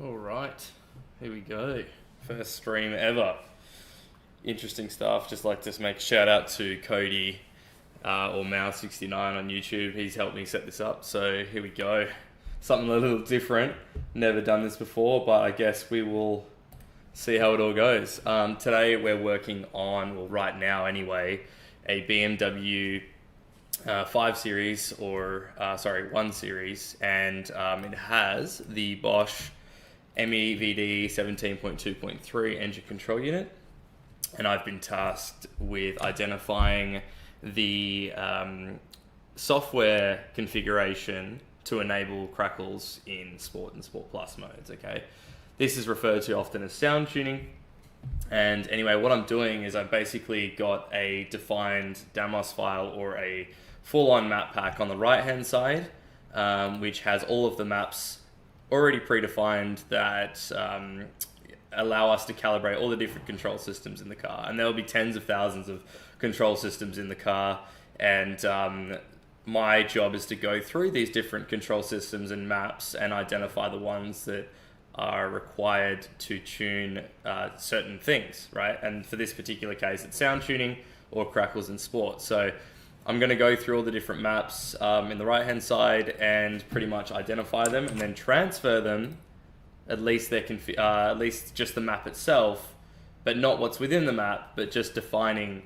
All right, here we go. First stream ever. Interesting stuff. Just like to make a shout out to Cody or Mao69 on YouTube. He's helped me set this up. So here we go. Something a little different. Never done this before, but I guess we will see how it all goes. Today we're working on, well, right now anyway, a BMW 5 Series or 1 Series, and it has the Bosch MEVD 17.2.3 engine control unit, and I've been tasked with identifying the software configuration to enable crackles in Sport and Sport Plus modes. Okay, this is referred to often as sound tuning. And anyway, what I'm doing is I've basically got a defined Damos file or a full-on map pack on the right-hand side, which has all of the maps already predefined that allow us to calibrate all the different control systems in the car. And there will be tens of thousands of control systems in the car. And my job is to go through these different control systems and maps and identify the ones that are required to tune certain things, right? And for this particular case, it's sound tuning or crackles in sport. So I'm going to go through all the different maps in the right-hand side and pretty much identify them and then transfer them, at least just the map itself, but not what's within the map, but just defining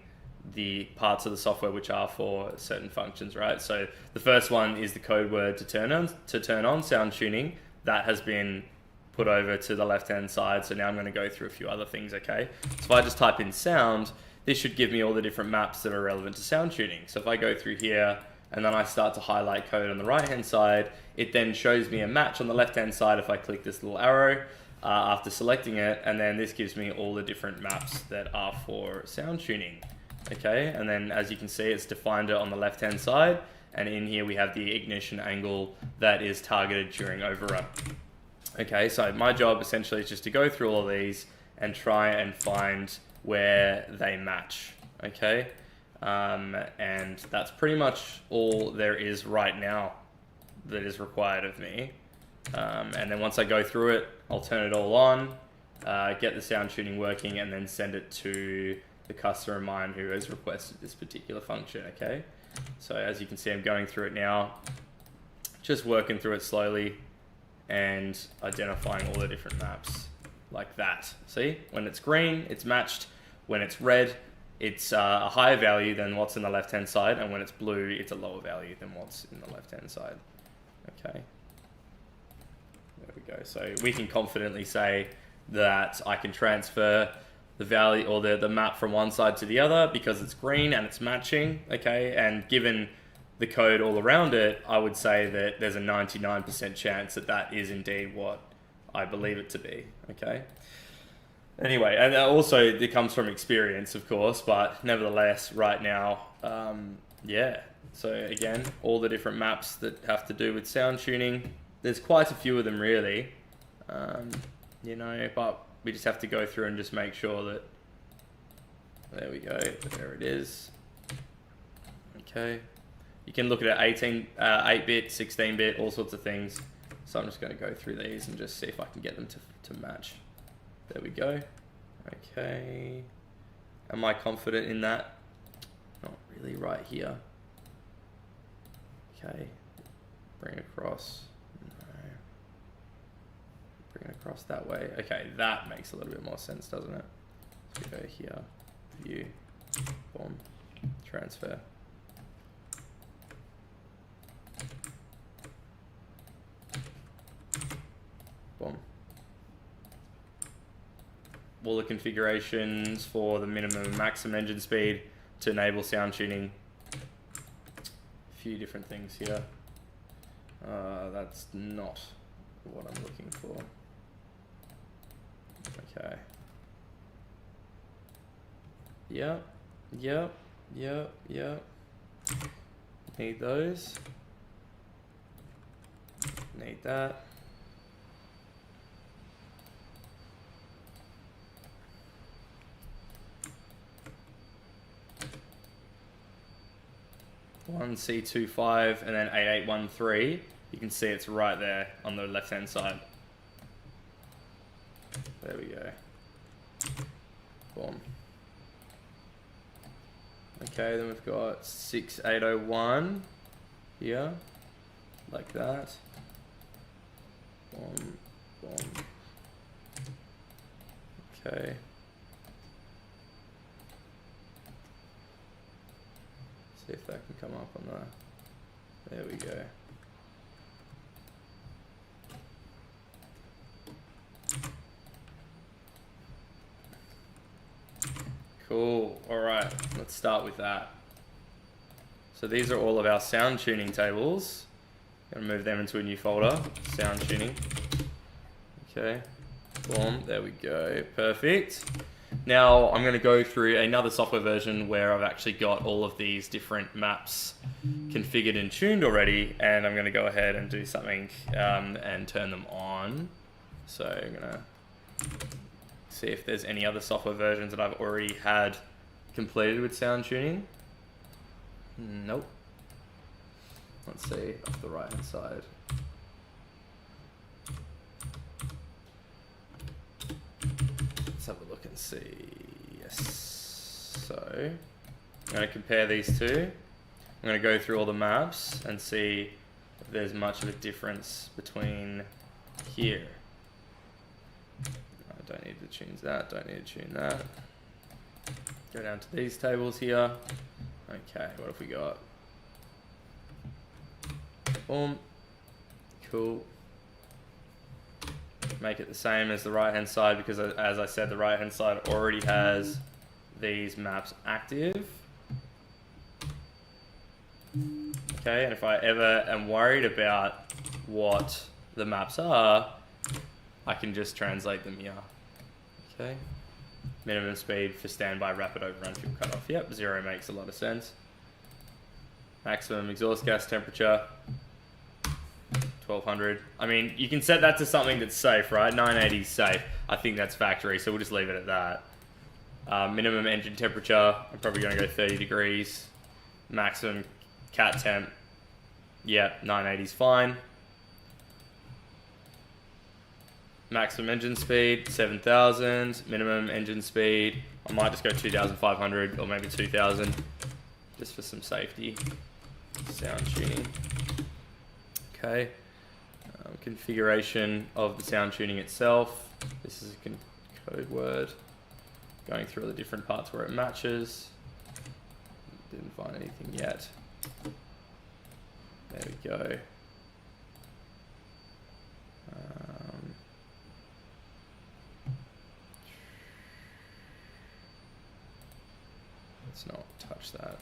the parts of the software which are for certain functions, right? So the first one is the code word to turn on sound tuning. That has been put over to the left-hand side. So now I'm going to go through a few other things, okay? So if I just type in sound, this should give me all the different maps that are relevant to sound tuning. So if I go through here and then I start to highlight code on the right-hand side, it then shows me a match on the left-hand side if I click this little arrow after selecting it, and then this gives me all the different maps that are for sound tuning. Okay, and then as you can see, it's defined it on the left-hand side, and in here we have the ignition angle that is targeted during overrun. Okay, so my job essentially is just to go through all of these and try and find where they match. Okay, and that's pretty much all there is right now that is required of me. And then once I go through it, I'll turn it all on, get the sound tuning working, and then send it to the customer of mine who has requested this particular function. Okay, so as you can see, I'm going through it now, just working through it slowly and identifying all the different maps like that. See, when it's green, it's matched. When it's red, it's a higher value than what's in the left-hand side, and when it's blue, it's a lower value than what's in the left-hand side. Okay, there we go. So we can confidently say that I can transfer the value or the map from one side to the other because it's green and it's matching. Okay, and given the code all around it, I would say that there's a 99% chance that that is indeed what I believe it to be. Okay. Anyway, and also it comes from experience, of course, but nevertheless, right now, yeah. So again, all the different maps that have to do with sound tuning. There's quite a few of them, really. You know, but we just have to go through and just make sure that. There we go. There it is. Okay. You can look at it 8-bit, 16-bit, all sorts of things. So I'm just going to go through these and just see if I can get them to match. There we go. Okay. Am I confident in that? Not really right here. Okay. Bring across. No. Bring it across that way. Okay, that makes a little bit more sense, doesn't it? So we go here. View. Boom. Transfer. Boom. All the configurations for the minimum and maximum engine speed to enable sound tuning. A few different things here. That's not what I'm looking for. Okay. Yep. Need those. Need that. One C25 and then 8813. You can see it's right there on the left hand side. Okay, then we've got 6801 here, like that. Boom, boom. Okay. See if that can come up on the, there we go. Cool, all right, let's start with that. So these are all of our sound tuning tables. Gonna move them into a new folder, sound tuning. Okay, boom, there we go, perfect. Now I'm gonna go through another software version where I've actually got all of these different maps configured and tuned already, and I'm gonna go ahead and do something and turn them on. So I'm gonna see if there's any other software versions that I've already had completed with sound tuning. Nope. Let's see off the right hand side. Let's have a look and see. Yes. So I'm going to compare these two. I'm going to go through all the maps and see if there's much of a difference between here. I don't need to change that, don't need to tune that. Go down to these tables here. Okay, what have we got? Boom. Cool. Make it the same as the right hand side because, as I said, the right hand side already has these maps active. Okay, and if I ever am worried about what the maps are, I can just translate them here. Okay. Minimum speed for standby rapid overrun fuel cutoff. Yep, 0 makes a lot of sense. Maximum exhaust gas temperature, 1200. I mean, you can set that to something that's safe, right? 980 is safe. I think that's factory, so we'll just leave it at that. Minimum engine temperature, I'm probably going to go 30 degrees. Maximum cat temp, yeah, 980 is fine. Maximum engine speed, 7,000. Minimum engine speed, I might just go 2,500 or maybe 2,000, just for some safety. Sound tuning. Okay. Configuration of the sound tuning itself. This is a code word. Going through all the different parts where it matches. Didn't find anything yet. There we go. Let's not touch that.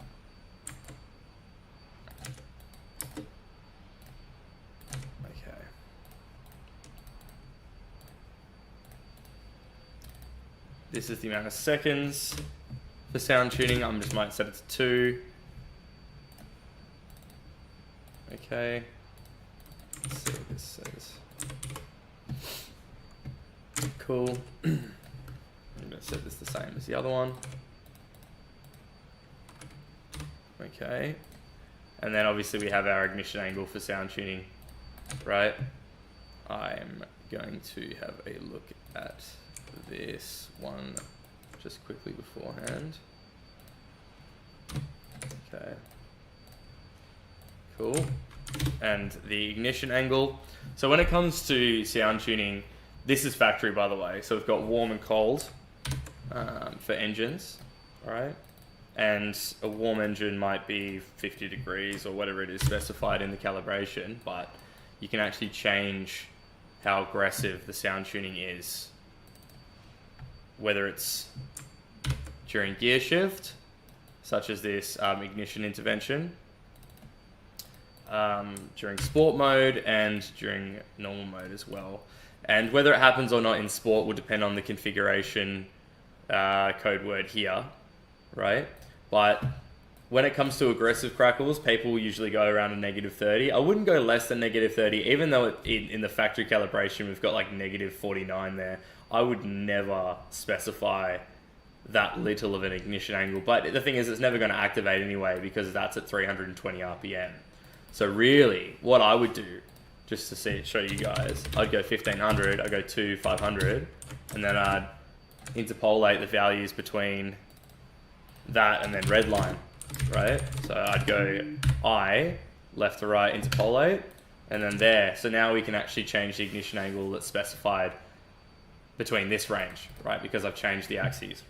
Okay. This is the amount of seconds for sound tuning. I just might set it to 2. Okay. Let's see what this says. Cool. I'm going to set this the same as the other one. Okay, and then obviously we have our ignition angle for sound tuning, right? I'm going to have a look at this one just quickly beforehand. Okay, cool. And the ignition angle. So when it comes to sound tuning, this is factory, by the way. So we've got warm and cold for engines, right? And a warm engine might be 50 degrees or whatever it is specified in the calibration, but you can actually change how aggressive the sound tuning is. Whether it's during gear shift, such as this ignition intervention, during sport mode and during normal mode as well. And whether it happens or not in sport will depend on the configuration code word here, right? But when it comes to aggressive crackles, people usually go around a -30. I wouldn't go less than -30, even though in the factory calibration we've got like -49 there. I would never specify that little of an ignition angle. But the thing is, it's never going to activate anyway because that's at 320 RPM. So really, what I would do, just to show you guys, I'd go 1500, I'd go 500, and then I'd interpolate the values between that and then redline. right? So I'd go I, left to right, interpolate, and then there. So now we can actually change the ignition angle that's specified between this range, right? Because I've changed the axes.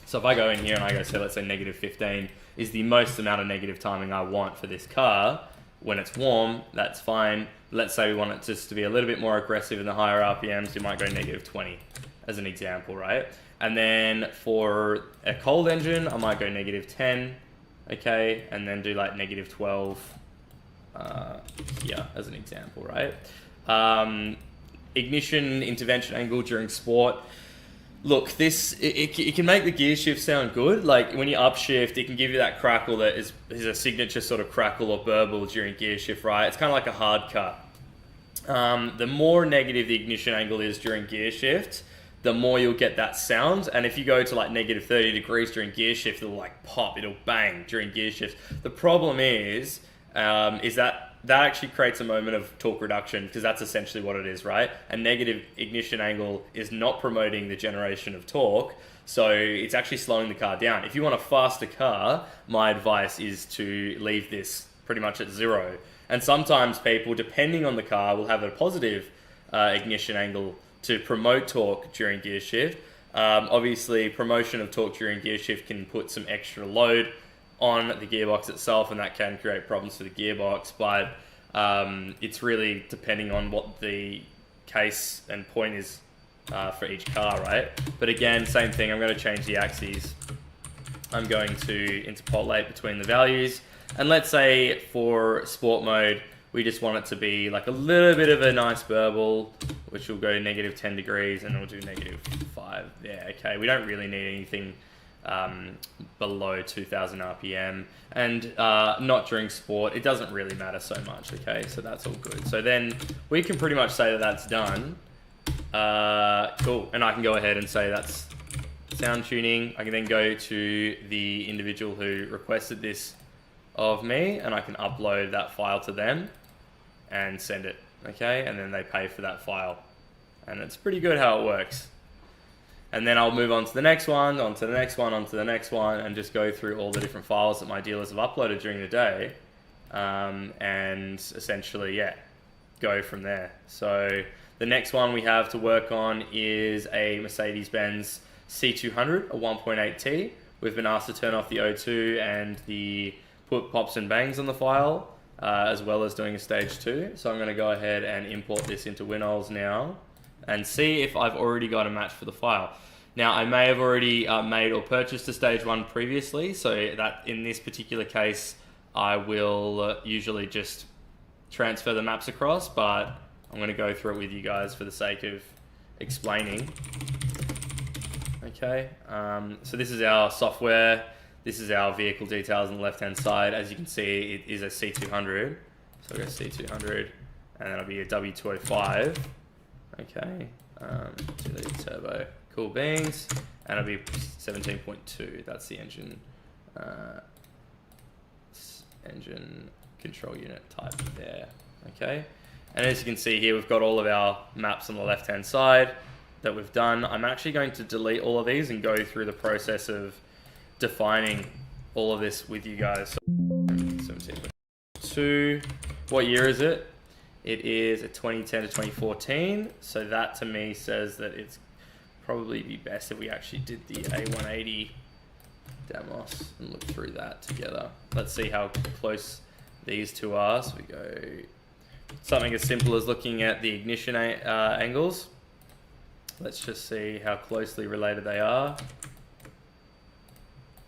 So if I go in here and I go, so let's say -15 is the most amount of negative timing I want for this car. When it's warm, that's fine. Let's say we want it just to be a little bit more aggressive in the higher RPMs, you might go -20 as an example, right? And then for a cold engine, I might go -10, okay? And then do like -12 here as an example, right? Ignition intervention angle during sport. Look, it can make the gear shift sound good. Like when you upshift, it can give you that crackle that is a signature sort of crackle or burble during gear shift, right? It's kind of like a hard cut. The more negative the ignition angle is during gear shift, the more you'll get that sound. And if you go to like -30 degrees during gear shift, it'll like pop, it'll bang during gear shift. The problem is that actually creates a moment of torque reduction, because that's essentially what it is, right? A negative ignition angle is not promoting the generation of torque, so it's actually slowing the car down. If you want a faster car, my advice is to leave this pretty much at 0. And sometimes people, depending on the car, will have a positive ignition angle to promote torque during gear shift. Obviously, promotion of torque during gear shift can put some extra load on the gearbox itself, and that can create problems for the gearbox, but it's really depending on what the case and point is for each car, right? But again, same thing, I'm going to change the axes. I'm going to interpolate between the values, and let's say for sport mode, we just want it to be like a little bit of a nice burble, which will go -10 degrees, and we'll do -5. Yeah, okay, we don't really need anything below 2000 RPM, and not during sport. It doesn't really matter so much, okay? So that's all good. So then we can pretty much say that that's done. Cool, and I can go ahead and say that's sound tuning. I can then go to the individual who requested this of me, and I can upload that file to them and send it, okay? And then they pay for that file, and it's pretty good how it works. And then I'll move on to the next one, on to the next one, on to the next one, and just go through all the different files that my dealers have uploaded during the day, and essentially, yeah, go from there. So the next one we have to work on is a Mercedes-Benz C200, a 1.8T. We've been asked to turn off the O2 and the put pops and bangs on the file, as well as doing a stage 2. So I'm going to go ahead and import this into WinOLS now, and see if I've already got a match for the file. Now, I may have already made or purchased a stage 1 previously, so that in this particular case, I will usually just transfer the maps across, but I'm going to go through it with you guys for the sake of explaining. Okay, so this is our software. This is our vehicle details on the left-hand side. As you can see, it is a C200. So I'll go C200, and then it'll be a W205. Okay, 2-litre turbo, cool beans, and it'll be 17.2. That's the engine control unit type there. Okay, and as you can see here, we've got all of our maps on the left-hand side that we've done. I'm actually going to delete all of these and go through the process of defining all of this with you guys. So, 17.2. What year is it? It is a 2010 to 2014, so that to me says that it's probably be best if we actually did the A180 demos and look through that together. Let's see how close these two are. So we go something as simple as looking at the ignition angles. Let's just see how closely related they are.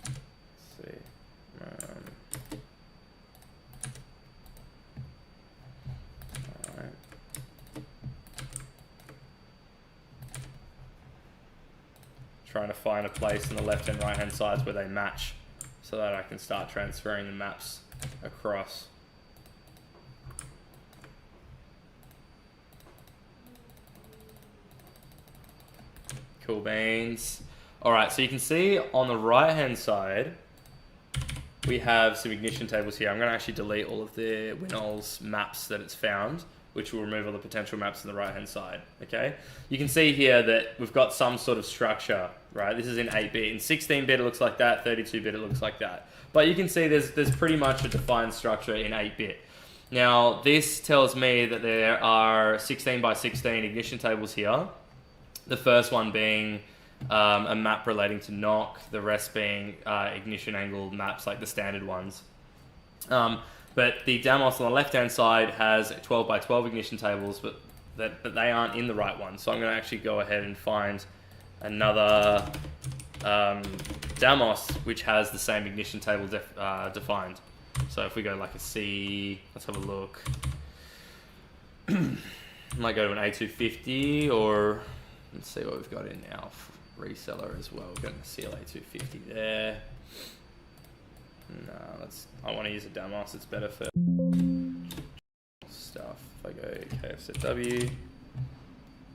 Let's see. Trying to find a place on the left and right hand sides where they match, so that I can start transferring the maps across. Cool beans. Alright, so you can see on the right hand side we have some ignition tables here. I'm going to actually delete all of the WinOLS maps that it's found which will remove all the potential maps on the right hand side. Okay, you can see here that we've got some sort of structure, right? This is in 8-bit. In 16-bit it looks like that, 32-bit it looks like that. But you can see there's pretty much a defined structure in 8-bit. Now this tells me that there are 16 by 16 ignition tables here. The first one being a map relating to knock, the rest being ignition angle maps like the standard ones. But the Damos on the left-hand side has 12 by 12 ignition tables, but they aren't in the right one. So I'm going to actually go ahead and find another Damos which has the same ignition table defined. So if we go like a C, let's have a look. Might go to an A250, or let's see what we've got in our reseller as well. We've got a CLA 250 there. No, I want to use a Damos. It's better for stuff. If I go KFZW,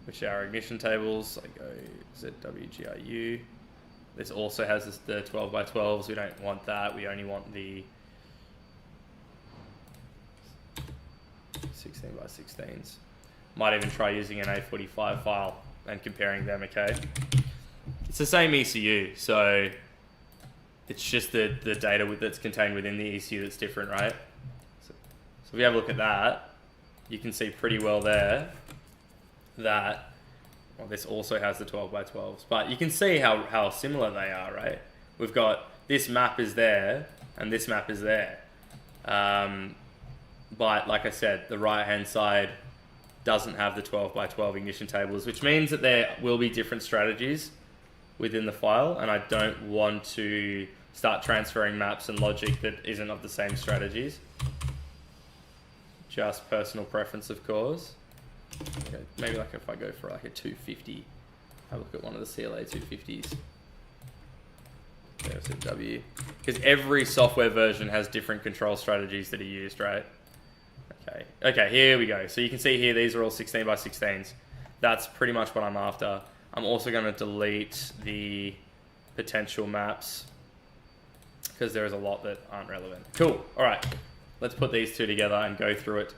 which are our ignition tables, I go ZWGIU. This also has the 12 by 12s. We don't want that. We only want the 16 by 16s. Might even try using an A45 file and comparing them, okay? It's the same ECU, so it's just the data that's contained within the ECU that's different, right? So if we have a look at that, you can see pretty well there that, well, this also has the 12 by 12s, but you can see how similar they are, right? We've got this map is there and this map is there. But like I said, the right-hand side doesn't have the 12 by 12 ignition tables, which means that there will be different strategies within the file, and I don't want to start transferring maps and logic that isn't of the same strategies. Just personal preference, of course. Okay, maybe like if I go for like a 250, have a look at one of the CLA 250s. KFZW. Because every software version has different control strategies that are used, right? Okay, here we go. So you can see here, these are all 16 by 16s. That's pretty much what I'm after. I'm also going to delete the potential maps because there is a lot that aren't relevant. Cool. All right, let's put these two together and go through it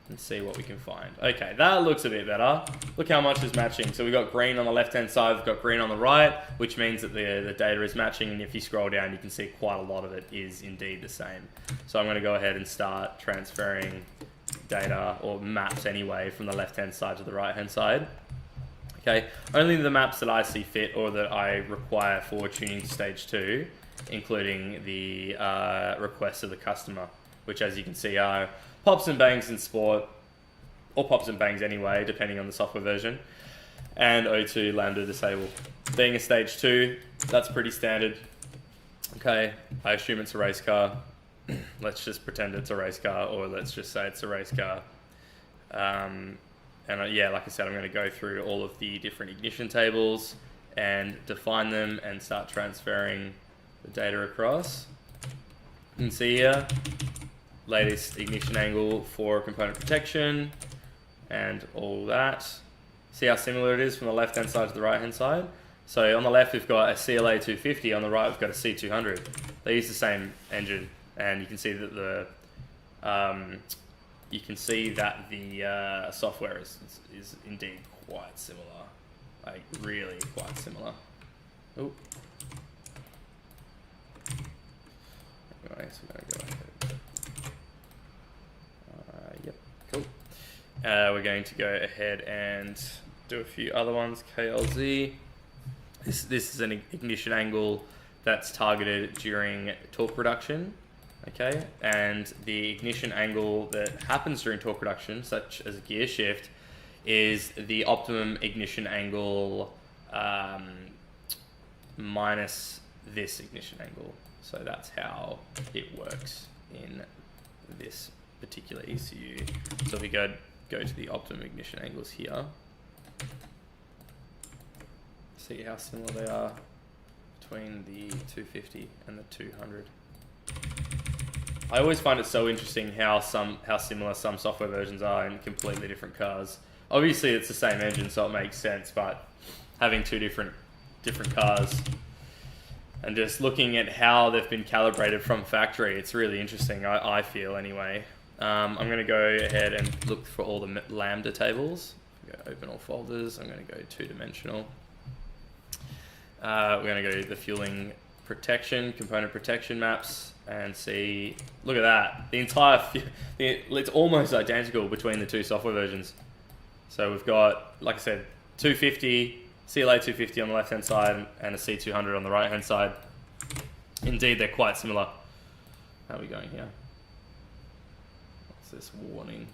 and see what we can find. Okay, that looks a bit better. Look how much is matching. So we've got green on the left-hand side, we've got green on the right, which means that the data is matching, and if you scroll down, you can see quite a lot of it is indeed the same. So I'm going to go ahead and start transferring data, or maps anyway, from the left-hand side to the right-hand side. Okay, only the maps that I see fit or that I require for tuning to stage 2, including the requests of the customer, which, as you can see, are pops and bangs in sport, or pops and bangs anyway, depending on the software version, and O2 lambda disable. Being a stage 2, that's pretty standard. Okay, I assume it's a race car. Let's just pretend it's a race car, or let's just say it's a race car. Yeah, like I said, I'm going to go through all of the different ignition tables and define them and start transferring the data across. You can see here, latest ignition angle for component protection and all that. See how similar it is from the left-hand side to the right-hand side? So on the left, we've got a CLA 250. On the right, we've got a C200. They use the same engine, and you can see that the software is indeed quite similar, like really quite similar. Oh. Anyway, so we're going to go ahead. Yep, cool. We're going to go ahead and do a few other ones. KLZ. This is an ignition angle that's targeted during torque reduction. Okay, and the ignition angle that happens during torque reduction, such as a gear shift, is the optimum ignition angle minus this ignition angle. So that's how it works in this particular ECU. So we go to the optimum ignition angles here. See how similar they are between the 250 and the 200. I always find it so interesting how similar some software versions are in completely different cars. Obviously, it's the same engine, so it makes sense. But having two different cars and just looking at how they've been calibrated from factory, it's really interesting. I feel anyway. I'm going to go ahead and look for all the Lambda tables. Open all folders. I'm going to go two-dimensional. We're going to go to the fueling protection, component protection maps, and see, look at that. The entire, it's almost identical between the two software versions. So we've got, like I said, 250, CLA 250 on the left-hand side and a C200 on the right-hand side. Indeed, they're quite similar. How are we going here? What's this warning?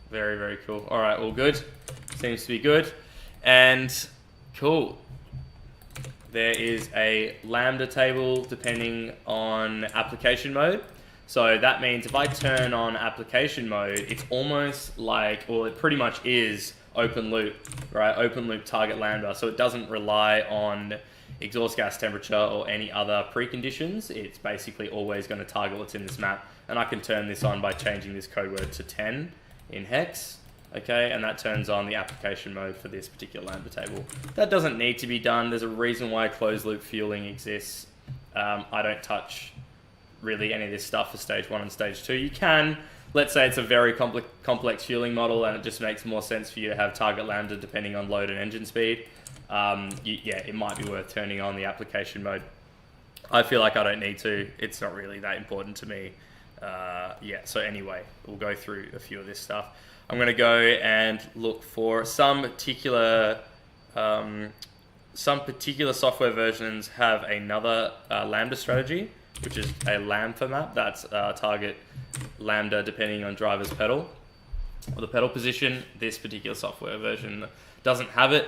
Very, very cool. All right, all good. Seems to be good. And cool. There is a Lambda table depending on application mode. So that means if I turn on application mode, it's almost like, well, it pretty much is open loop, right? Open loop target Lambda. So it doesn't rely on exhaust gas temperature or any other preconditions. It's basically always going to target what's in this map. And I can turn this on by changing this code word to 10 in hex. Okay, and that turns on the application mode for this particular Lambda table. That doesn't need to be done. There's a reason why closed loop fueling exists. I don't touch really any of this stuff for stage 1 and stage 2. You can, let's say it's a very complex fueling model and it just makes more sense for you to have target Lambda depending on load and engine speed. Yeah, it might be worth turning on the application mode. I feel like I don't need to. It's not really that important to me. Yeah, so anyway, we'll go through a few of this stuff. I'm going to go and look for some particular software versions have another Lambda strategy, which is a Lambda map. That's target Lambda depending on driver's pedal or the pedal position. This particular software version doesn't have it.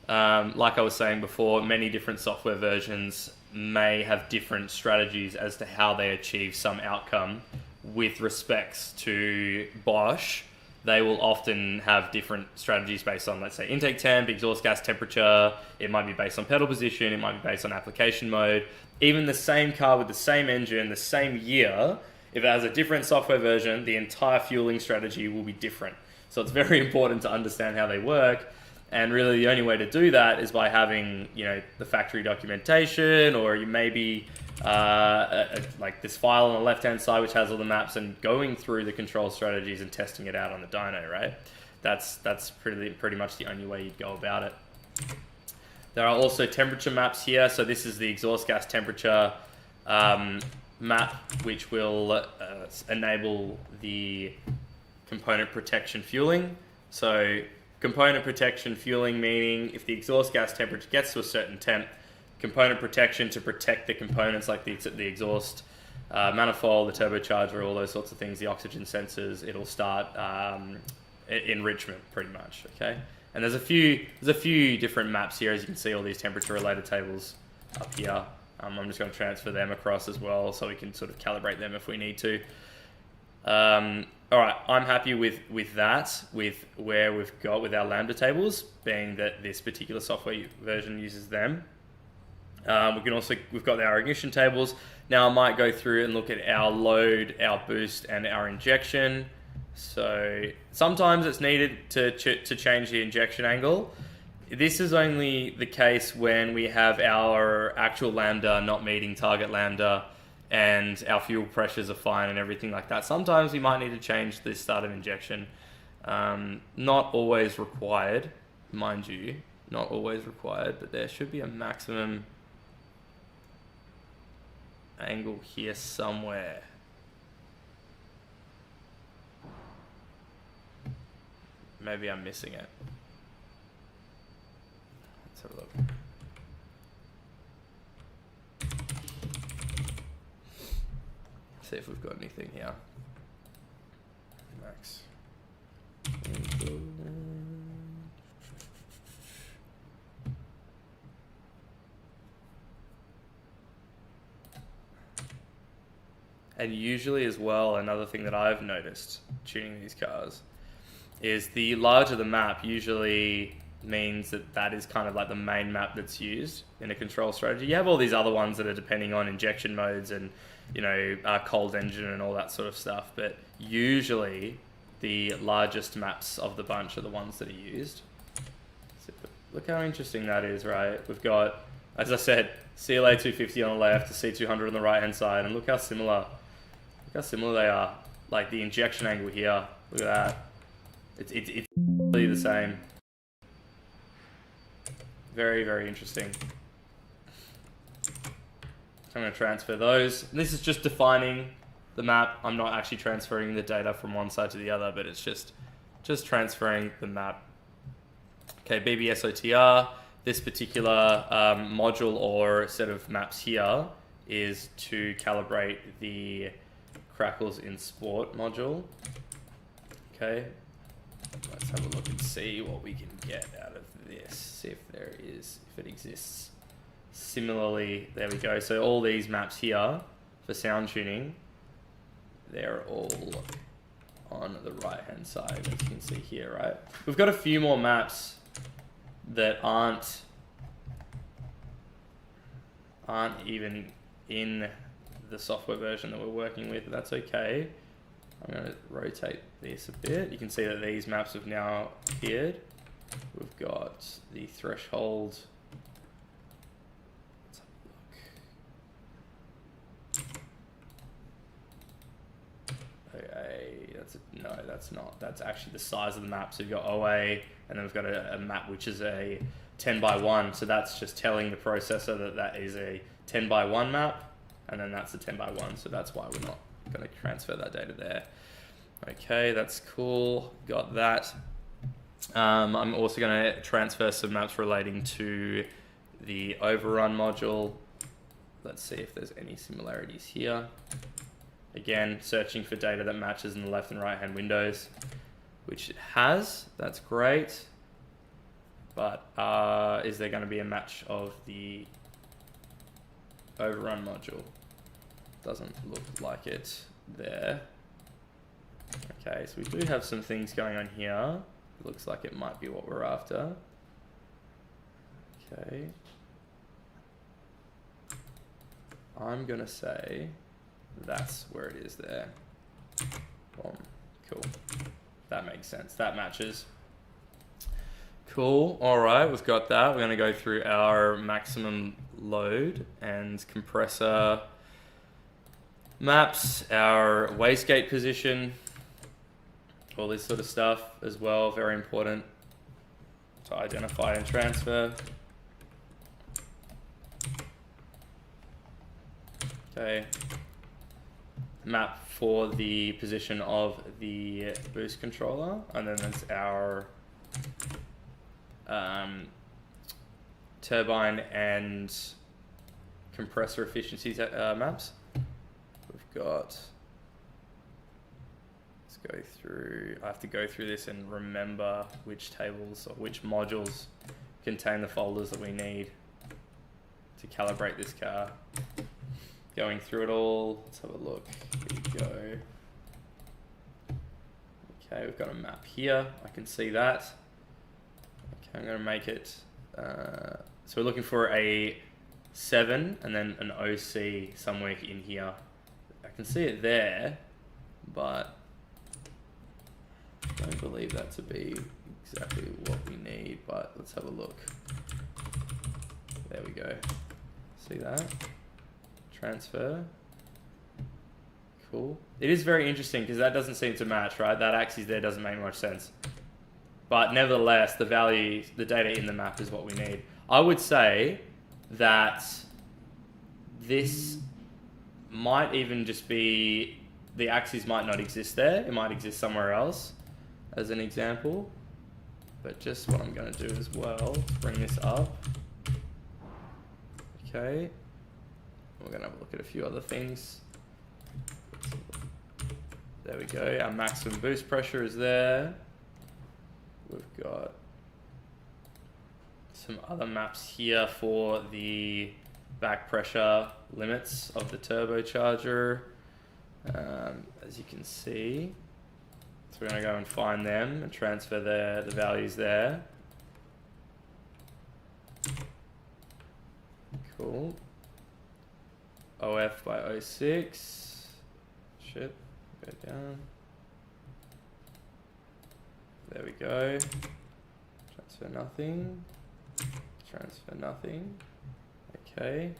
Like I was saying before, many different software versions may have different strategies as to how they achieve some outcome. With respects to Bosch, they will often have different strategies based on, let's say, intake temp, exhaust gas temperature. It might be based on pedal position. It might be based on application mode. Even the same car with the same engine, the same year, if it has a different software version, the entire fueling strategy will be different. So it's very important to understand how they work. And really the only way to do that is by having, you know, the factory documentation, or you maybe like this file on the left-hand side which has all the maps, and going through the control strategies and testing it out on the dyno, right? That's pretty much the only way you'd go about it. There are also temperature maps here. So this is the exhaust gas temperature map, which will enable the component protection fueling. So component protection fueling meaning if the exhaust gas temperature gets to a certain temp, component protection to protect the components like the exhaust manifold, the turbocharger, all those sorts of things, the oxygen sensors, it'll start enrichment pretty much, okay? And there's a few different maps here. As you can see, all these temperature related tables up here. I'm just going to transfer them across as well so we can sort of calibrate them if we need to. All right, I'm happy with that, with where we've got with our Lambda tables, being that this particular software version uses them. We've got our ignition tables. Now I might go through and look at our load, our boost, and our injection. So sometimes it's needed to change the injection angle. This is only the case when we have our actual Lambda not meeting target Lambda and our fuel pressures are fine and everything like that. Sometimes we might need to change the start of injection. Not always required, mind you, not always required, but there should be a maximum angle here somewhere. Maybe I'm missing it. Let's have a look. See if we've got anything here. Max. And usually as well, another thing that I've noticed tuning these cars is the larger the map usually means that is kind of like the main map that's used in a control strategy. You have all these other ones that are depending on injection modes and, you know, cold engine and all that sort of stuff, but usually the largest maps of the bunch are the ones that are used. So look how interesting that is, right? We've got as I said, CLA 250 on the left, the C200 on the right hand side, and look how similar they are. Like the injection angle here, look at that. It's really the same. Very, very interesting. I'm going to transfer those. This is just defining the map. I'm not actually transferring the data from one side to the other, but it's just transferring the map. Okay, BBSOTR. This particular module or set of maps here is to calibrate the Crackles in Sport module. Okay, let's have a look and see what we can get out of this. See if it exists. Similarly, there we go. So all these maps here for sound tuning, they're all on the right hand side, as you can see here, right? We've got a few more maps that aren't even in the software version that we're working with, but that's okay. I'm going to rotate this a bit. You can see that these maps have now appeared. We've got the threshold. Let's have a look. Okay, no, that's not. That's actually the size of the map. So we've got OA, and then we've got a map which is a 10 by 1. So that's just telling the processor that is a 10 by 1 map, and then that's a 10 by 1. So that's why we're not going to transfer that data there. Okay, that's cool. Got that. I'm also going to transfer some maps relating to the overrun module. Let's see if there's any similarities here. Again, searching for data that matches in the left and right hand windows, which it has. That's great. But is there going to be a match of the overrun module? Doesn't look like it there. Okay, so we do have some things going on here. It looks like it might be what we're after. Okay. I'm gonna say that's where it is there. Boom. Cool. That makes sense. That matches. Cool. All right, we've got that. We're going to go through our maximum load and compressor maps, our wastegate position, all this sort of stuff as well. Very important to identify and transfer. Okay. Map for the position of the boost controller, and then there's our turbine and compressor efficiencies maps. We've got, let's go through, I have to go through this and remember which tables or which modules contain the folders that we need to calibrate this car. Going through it all, let's have a look. Here we go. Okay, we've got a map here. I can see that. Okay, I'm going to make it. So we're looking for a 7 and then an OC somewhere in here. I can see it there, but I don't believe that to be exactly what we need. But let's have a look. There we go. See that? Transfer. Cool. It is very interesting because that doesn't seem to match, right? That axis there doesn't make much sense. But nevertheless, the value, the data in the map is what we need. I would say that this might even just be, the axis might not exist there. It might exist somewhere else as an example. But just what I'm going to do as well, bring this up. Okay. We're going to have a look at a few other things. There we go. Our maximum boost pressure is there. We've got some other maps here for the back pressure limits of the turbocharger. As you can see. So we're going to go and find them and transfer the values there. Cool. OF by 06. Shit. Go down. There we go. Transfer nothing. Transfer nothing. Okay.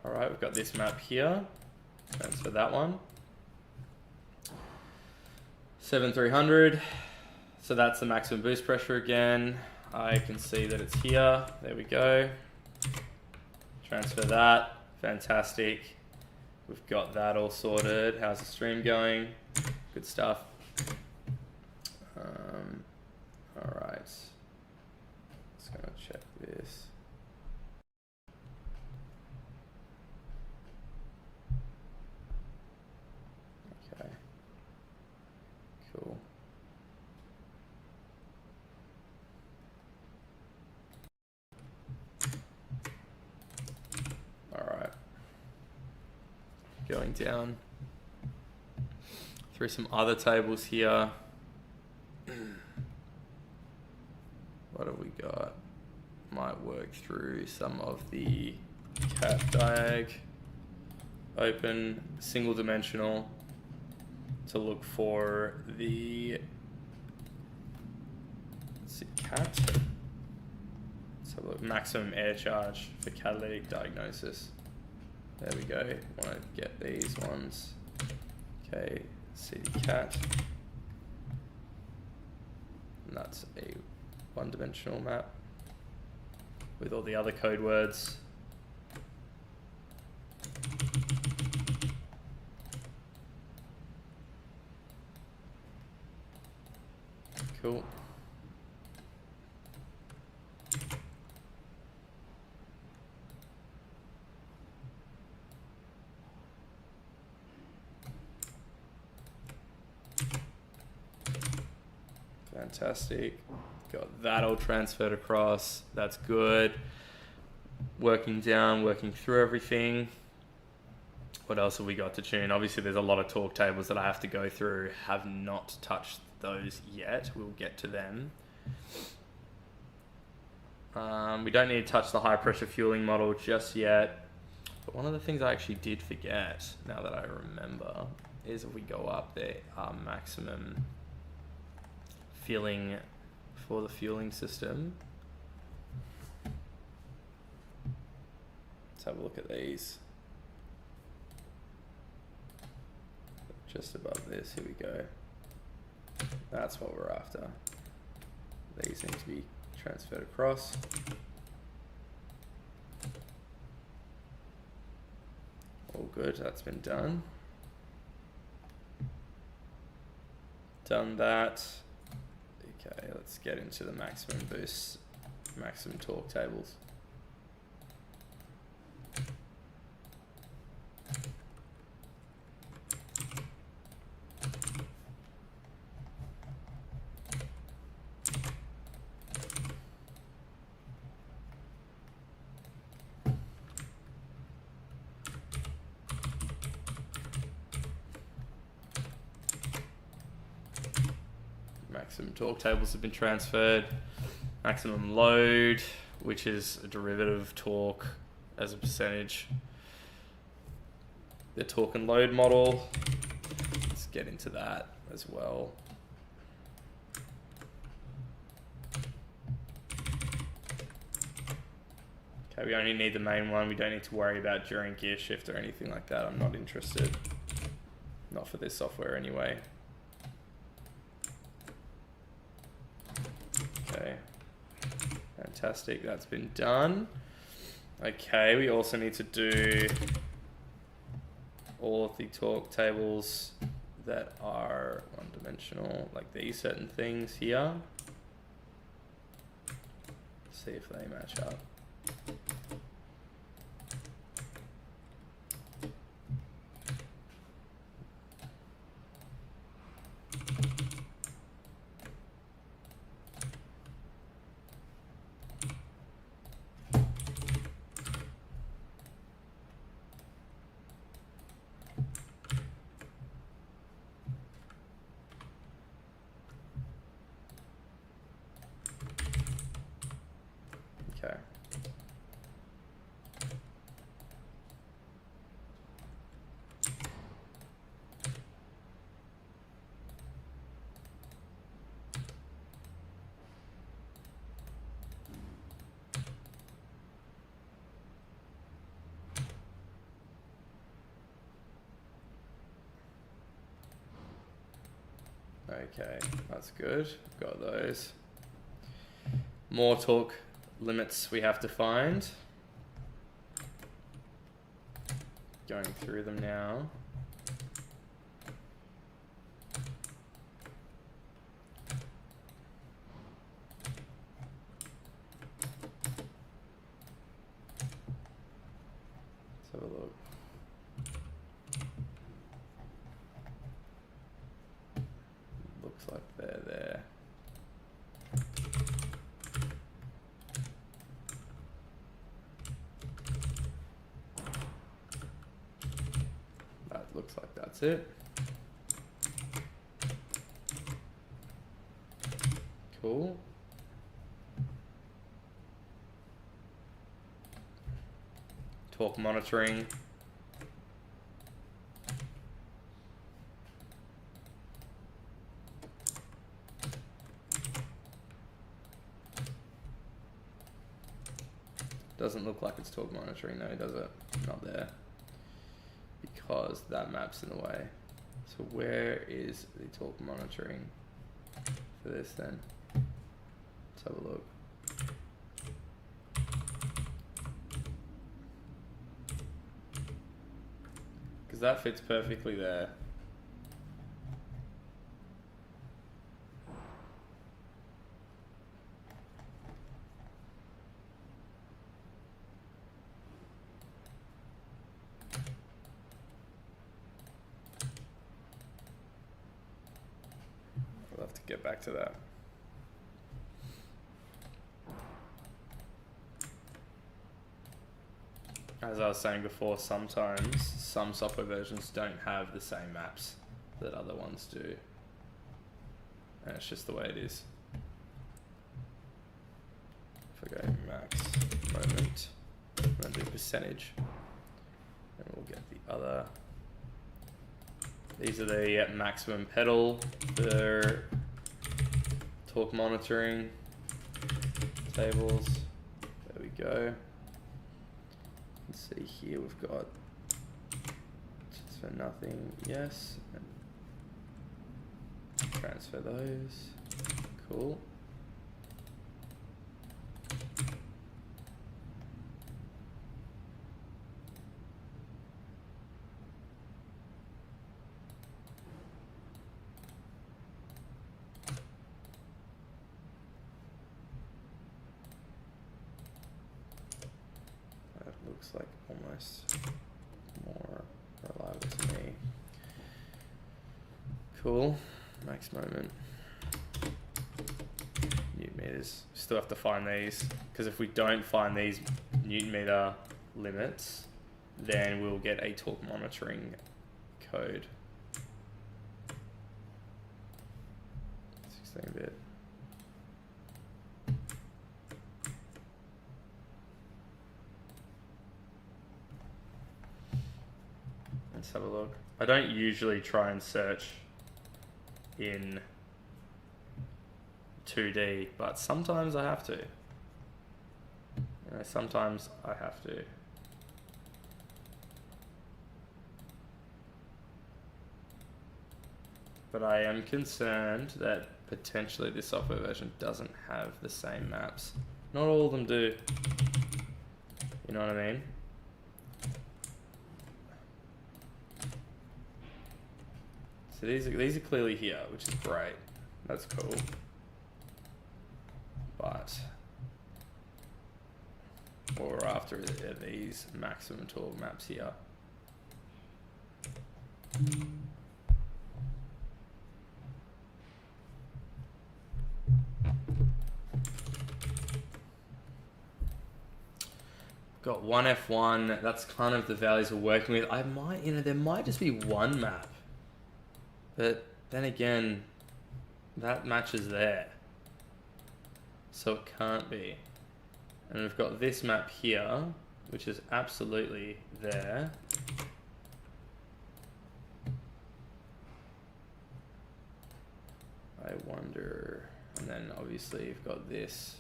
All right, we've got this map here. Transfer that one. 7300. So that's the maximum boost pressure again. I can see that it's here. There we go. Transfer that. Fantastic. We've got that all sorted. How's the stream going? Good stuff. All right. Just gonna check this. Okay. Cool. All right. Going down through some other tables here. What have we got? Might work through some of the cat diag. Open single dimensional to look for the, let's see, cat. Let's have a look. Maximum air charge for catalytic diagnosis. There we go. Want to get these ones. Okay, see the cat. And that's a one-dimensional map with all the other code words. Cool. Fantastic. Got that all transferred across. That's good. Working down, working through everything. What else have we got to tune? Obviously, there's a lot of torque tables that I have to go through. Have not touched those yet. We'll get to them. We don't need to touch the high pressure fueling model just yet. But one of the things I actually did forget, now that I remember, is if we go up there, our maximum filling for the fueling system. Let's have a look at these. Just above this, here we go. That's what we're after. These need to be transferred across. All good, that's been done. Done that. Okay, let's get into the maximum boost, maximum torque tables. Maximum torque tables have been transferred. Maximum load, which is a derivative of torque as a percentage. The torque and load model. Let's get into that as well. Okay, we only need the main one. We don't need to worry about during gear shift or anything like that. I'm not interested. Not for this software anyway. Okay, fantastic, that's been done. Okay, we also need to do all of the torque tables that are one-dimensional, like these certain things here. See if they match up. Okay. Okay, that's good. Got those. More torque limits we have to find. Going through them now. Let's have a look. Looks like they're there. That looks like that's it. Cool. Torque monitoring. Doesn't look like it's torque monitoring though, does it? Not there. Because that map's in the way. So where is the torque monitoring for this then? Let's have a look. Because that fits perfectly there. We'll have to get back to that. As I was saying before, sometimes some software versions don't have the same maps that other ones do. And it's just the way it is. If I go max moment, I'm going to do percentage. And we'll get the other. These are the maximum pedal for torque monitoring tables. There we go. Let's see here, we've got transfer nothing, yes. And transfer those, cool. Looks like almost more reliable to me. Cool. Max moment. Newton meters. Still have to find these, because if we don't find these Newton meter limits, then we'll get a torque monitoring code. 16-bit. Let's have a look. I don't usually try and search in 2D, but sometimes I have to. You know, sometimes I have to. But I am concerned that potentially this software version doesn't have the same maps. Not all of them do. You know what I mean? So these are clearly here, which is great. That's cool. But what we're after are these maximum torque maps here. Got one F1. That's kind of the values we're working with. I might, there might just be one map. But then again, that matches there. So it can't be. And we've got this map here, which is absolutely there. I wonder, and then obviously you've got this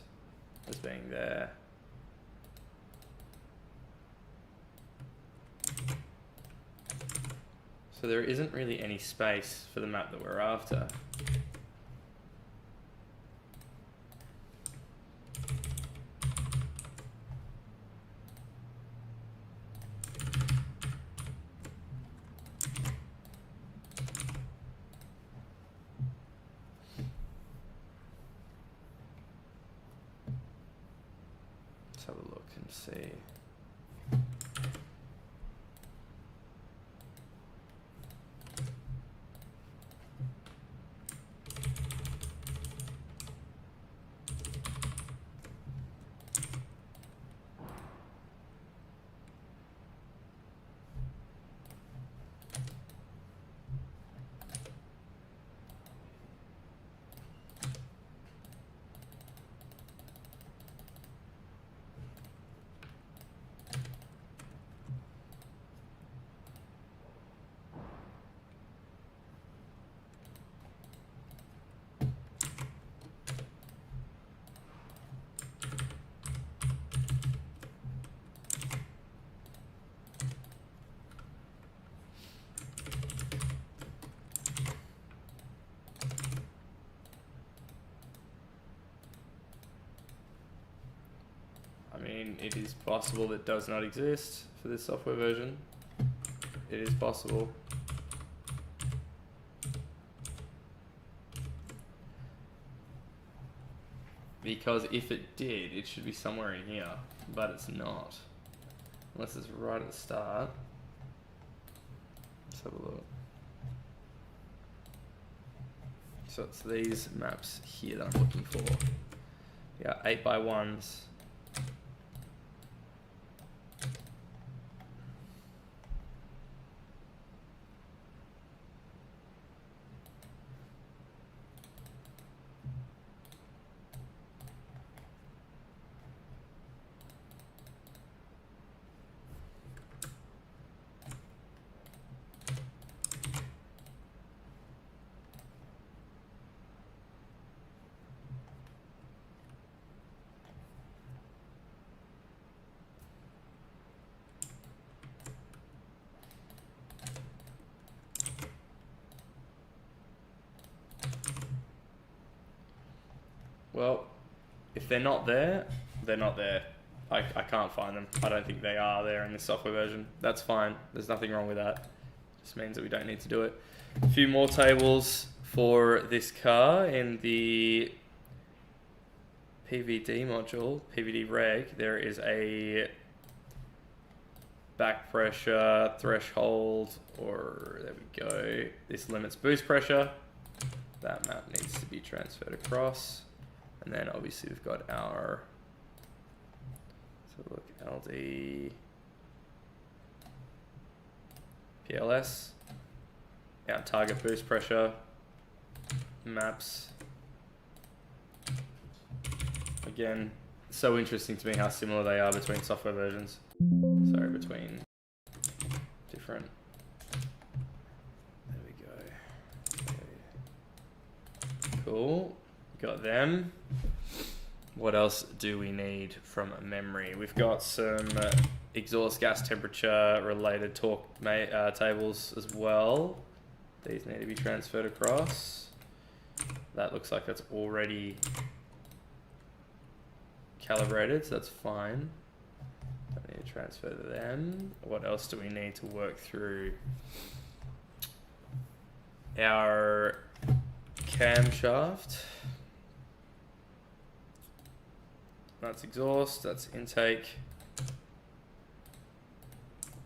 as being there. So there isn't really any space for the map that we're after. have a look and see. I mean, it is possible it does not exist for this software version. It is possible. Because if it did, it should be somewhere in here, but it's not. Unless it's right at the start. Let's have a look. So it's these maps here that I'm looking for. Yeah, 8x1s. Well, if they're not there, they're not there. I can't find them. I don't think they are there in this software version. That's fine. There's nothing wrong with that. Just means that we don't need to do it. A few more tables for this car in the PVD module, PVD reg. There is a back pressure threshold, or there we go. This limits boost pressure. That map needs to be transferred across. And then obviously we've got our, so look, LD, PLS, our target boost pressure, maps. Again, so interesting to me how similar they are between software versions. Sorry, between different, there we go. Okay. Cool. Got them. What else do we need from memory? We've got some exhaust gas temperature related torque tables as well. These need to be transferred across. That looks like that's already calibrated, so that's fine. Don't need to transfer them. What else do we need to work through? Our camshaft. That's exhaust, that's intake.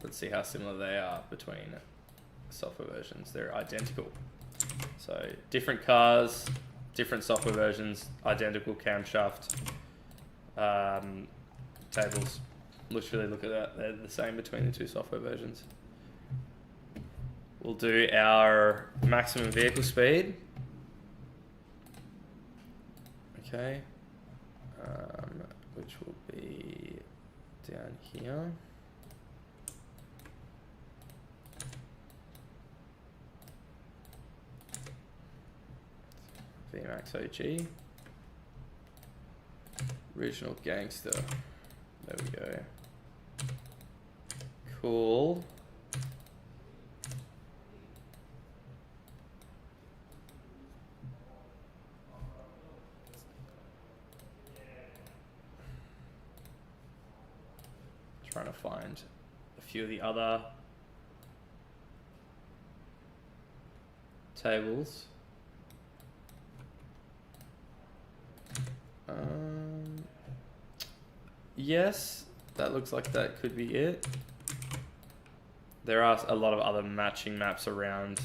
Let's see how similar they are between software versions. They're identical. So different cars, different software versions, identical camshaft tables. Literally look at that, they're the same between the two software versions. We'll do our maximum vehicle speed. Okay. Which will be down here. VMAX OG. Original Gangster. There we go. Cool. Trying to find a few of the other tables. Yes, that looks like that could be it. There are a lot of other matching maps around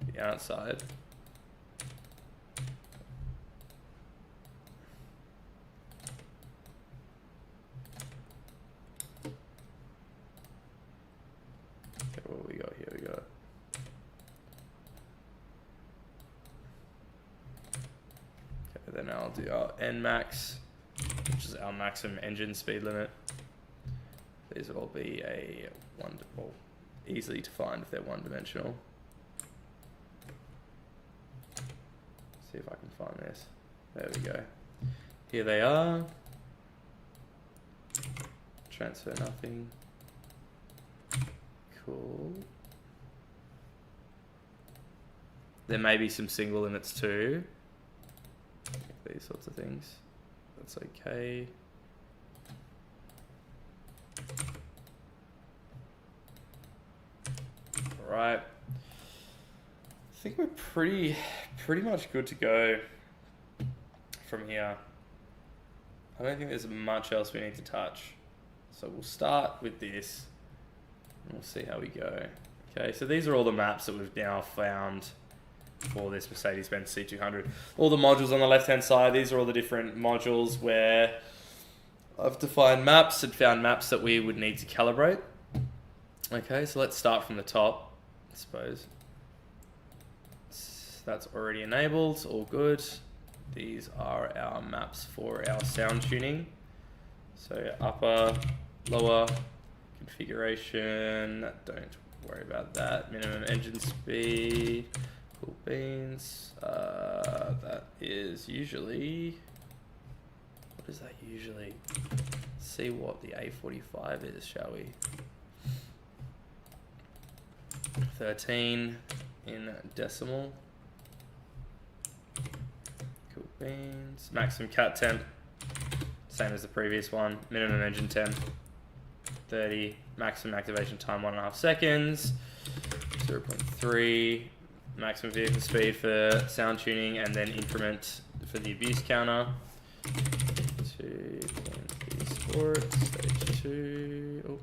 the outside. Okay, what we got here? We got then I'll do our Nmax, which is our maximum engine speed limit. These will all be a well, easily defined if they're one-dimensional. See if I can find this. There we go. Here they are. Transfer nothing. Cool. There may be some single limits too. These sorts of things. That's okay. All right. I think we're pretty much good to go from here. I don't think there's much else we need to touch. So we'll start with this and we'll see how we go. Okay, so these are all the maps that we've now found for this Mercedes-Benz C200. All the modules on the left-hand side, these are all the different modules where I've defined maps and found maps that we would need to calibrate. Okay, so let's start from the top, I suppose. That's already enabled, all good. These are our maps for our sound tuning. So upper, lower, configuration, don't worry about that. Minimum engine speed. Cool beans. That is usually, what is that usually? Let's see what the A45 is, shall we? 13 in decimal. Cool beans. Maximum cat temp, same as the previous one. Minimum engine temp, 30. Maximum activation time, 1.5 seconds. 0.3. Maximum vehicle speed for sound tuning, and then increment for the abuse counter. 2 sport, stage 2. Oh,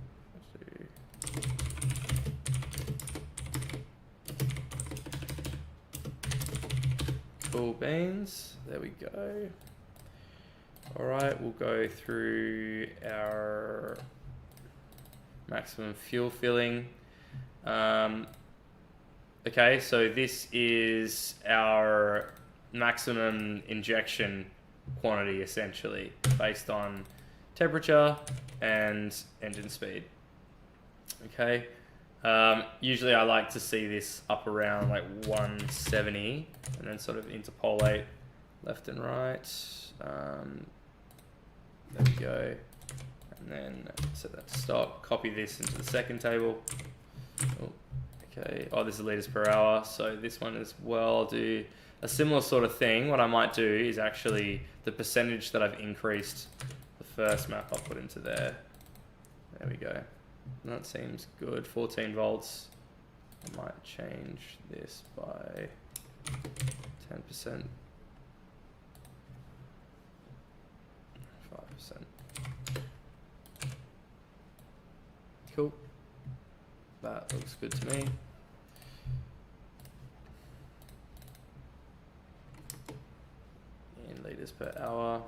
cool beans. There we go. All right, we'll go through our maximum fuel filling. Okay, so this is our maximum injection quantity, essentially, based on temperature and engine speed. Okay, usually I like to see this up around like 170, and then sort of interpolate left and right. There we go. And then set that to stock. Copy this into the second table. Oh. Okay, oh, this is liters per hour, so this one as well. I'll do a similar sort of thing. What I might do is actually the percentage that I've increased the first map I'll put into there. There we go. That seems good. 14 volts. I might change this by 10%. 5%. Cool. That looks good to me. In liters per hour.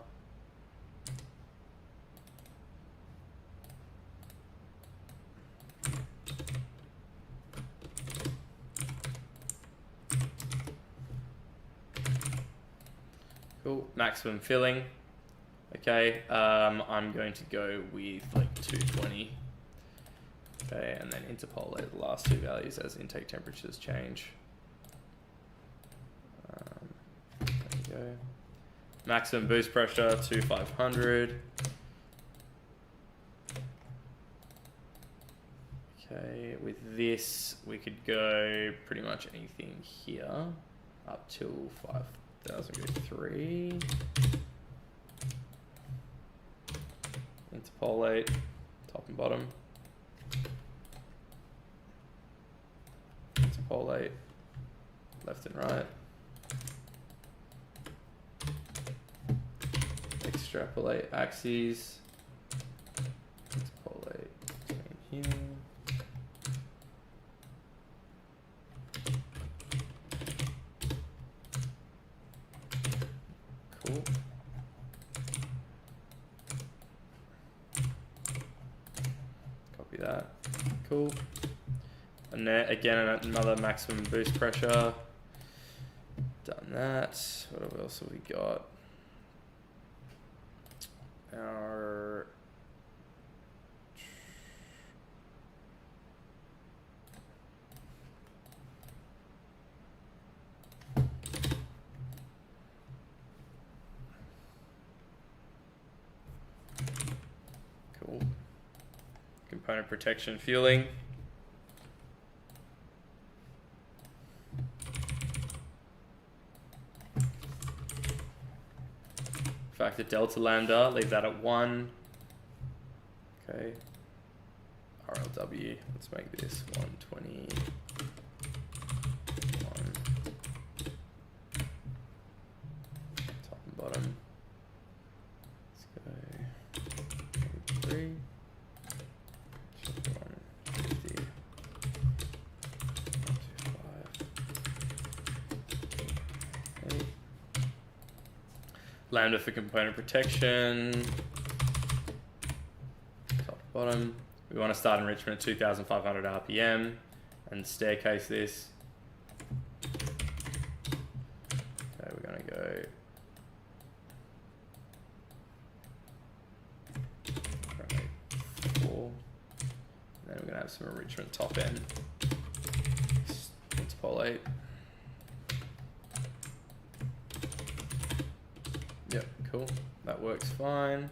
Cool. Maximum filling. Okay. I'm going to go with like 220. Okay, and then interpolate the last two values as intake temperatures change. There we go. Maximum boost pressure to 500. Okay, with this we could go pretty much anything here up till 5,000. Go 3. Interpolate top and bottom. Interpolate left and right. Extrapolate axes. Cool. Copy that. Cool. And then again, another maximum boost pressure. Done that. What else have we got? Our cool. Component protection fueling. Factor delta lambda, leave that at 1. Okay. RLW, let's make this 120. 1. Top and bottom. Let's go 3. 150. 125. 8. Lambda for component protection. Top to bottom. We want to start enrichment at 2,500 RPM and staircase this. Okay, we're going to go 4. Then we're going to have some enrichment top end. Interpolate. Yep, cool. That works fine.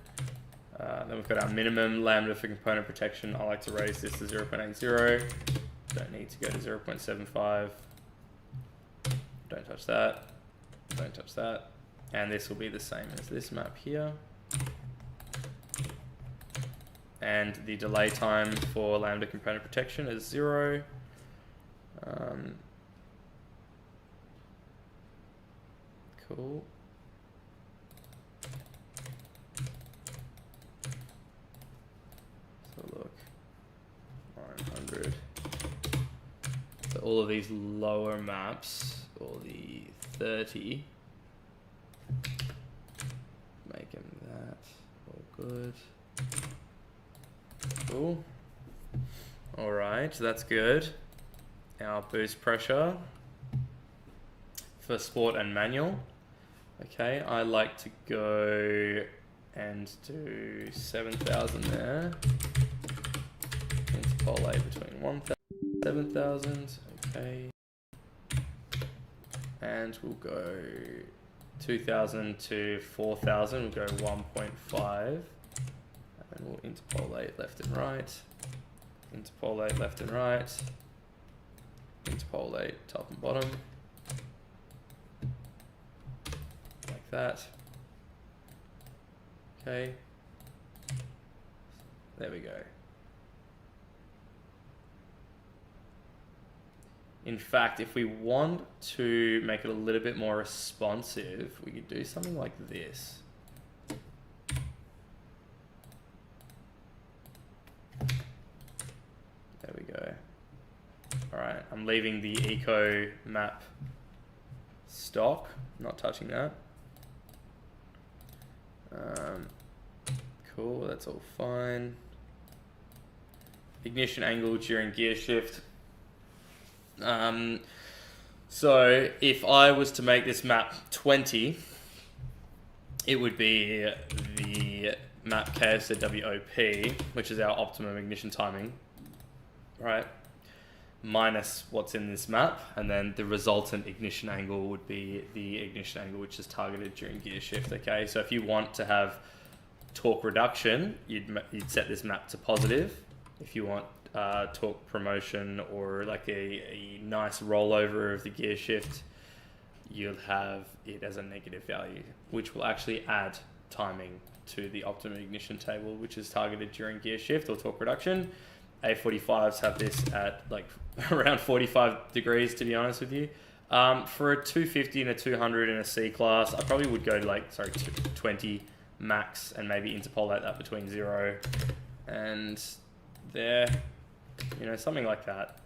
Then we've got our minimum lambda for component protection. I like to raise this to 0.80. Don't need to go to 0.75. Don't touch that. Don't touch that. And this will be the same as this map here. And the delay time for lambda component protection is 0. Cool. Look, 900. So all of these lower maps, or the 30, making that all good. Cool. All right, so that's good. Our boost pressure for sport and manual. Okay, I like to go and do 7,000 there. Interpolate between 1,000 and 7,000. Okay. And we'll go 2,000 to 4,000. We'll go 1.5. And we'll interpolate left and right. Interpolate left and right. Interpolate top and bottom. Like that. Okay. There we go. In fact, if we want to make it a little bit more responsive, we could do something like this. There we go. All right, I'm leaving the eco map stock, not touching that. Cool, that's all fine. Ignition angle during gear shift. So if I was to make this map 20, it would be the map KSZWOP, which is our optimum ignition timing, right? Minus what's in this map, and then the resultant ignition angle would be the ignition angle which is targeted during gear shift, okay? So if you want to have torque reduction, you'd set this map to positive. If you want torque promotion or like a nice rollover of the gear shift, you'll have it as a negative value, which will actually add timing to the optimum ignition table, which is targeted during gear shift or torque reduction. A45s have this at like around 45 degrees, to be honest with you. For a 250 and a 200 in a C class, I probably would go to like, 20 max and maybe interpolate that between 0 and there, you know, something like that.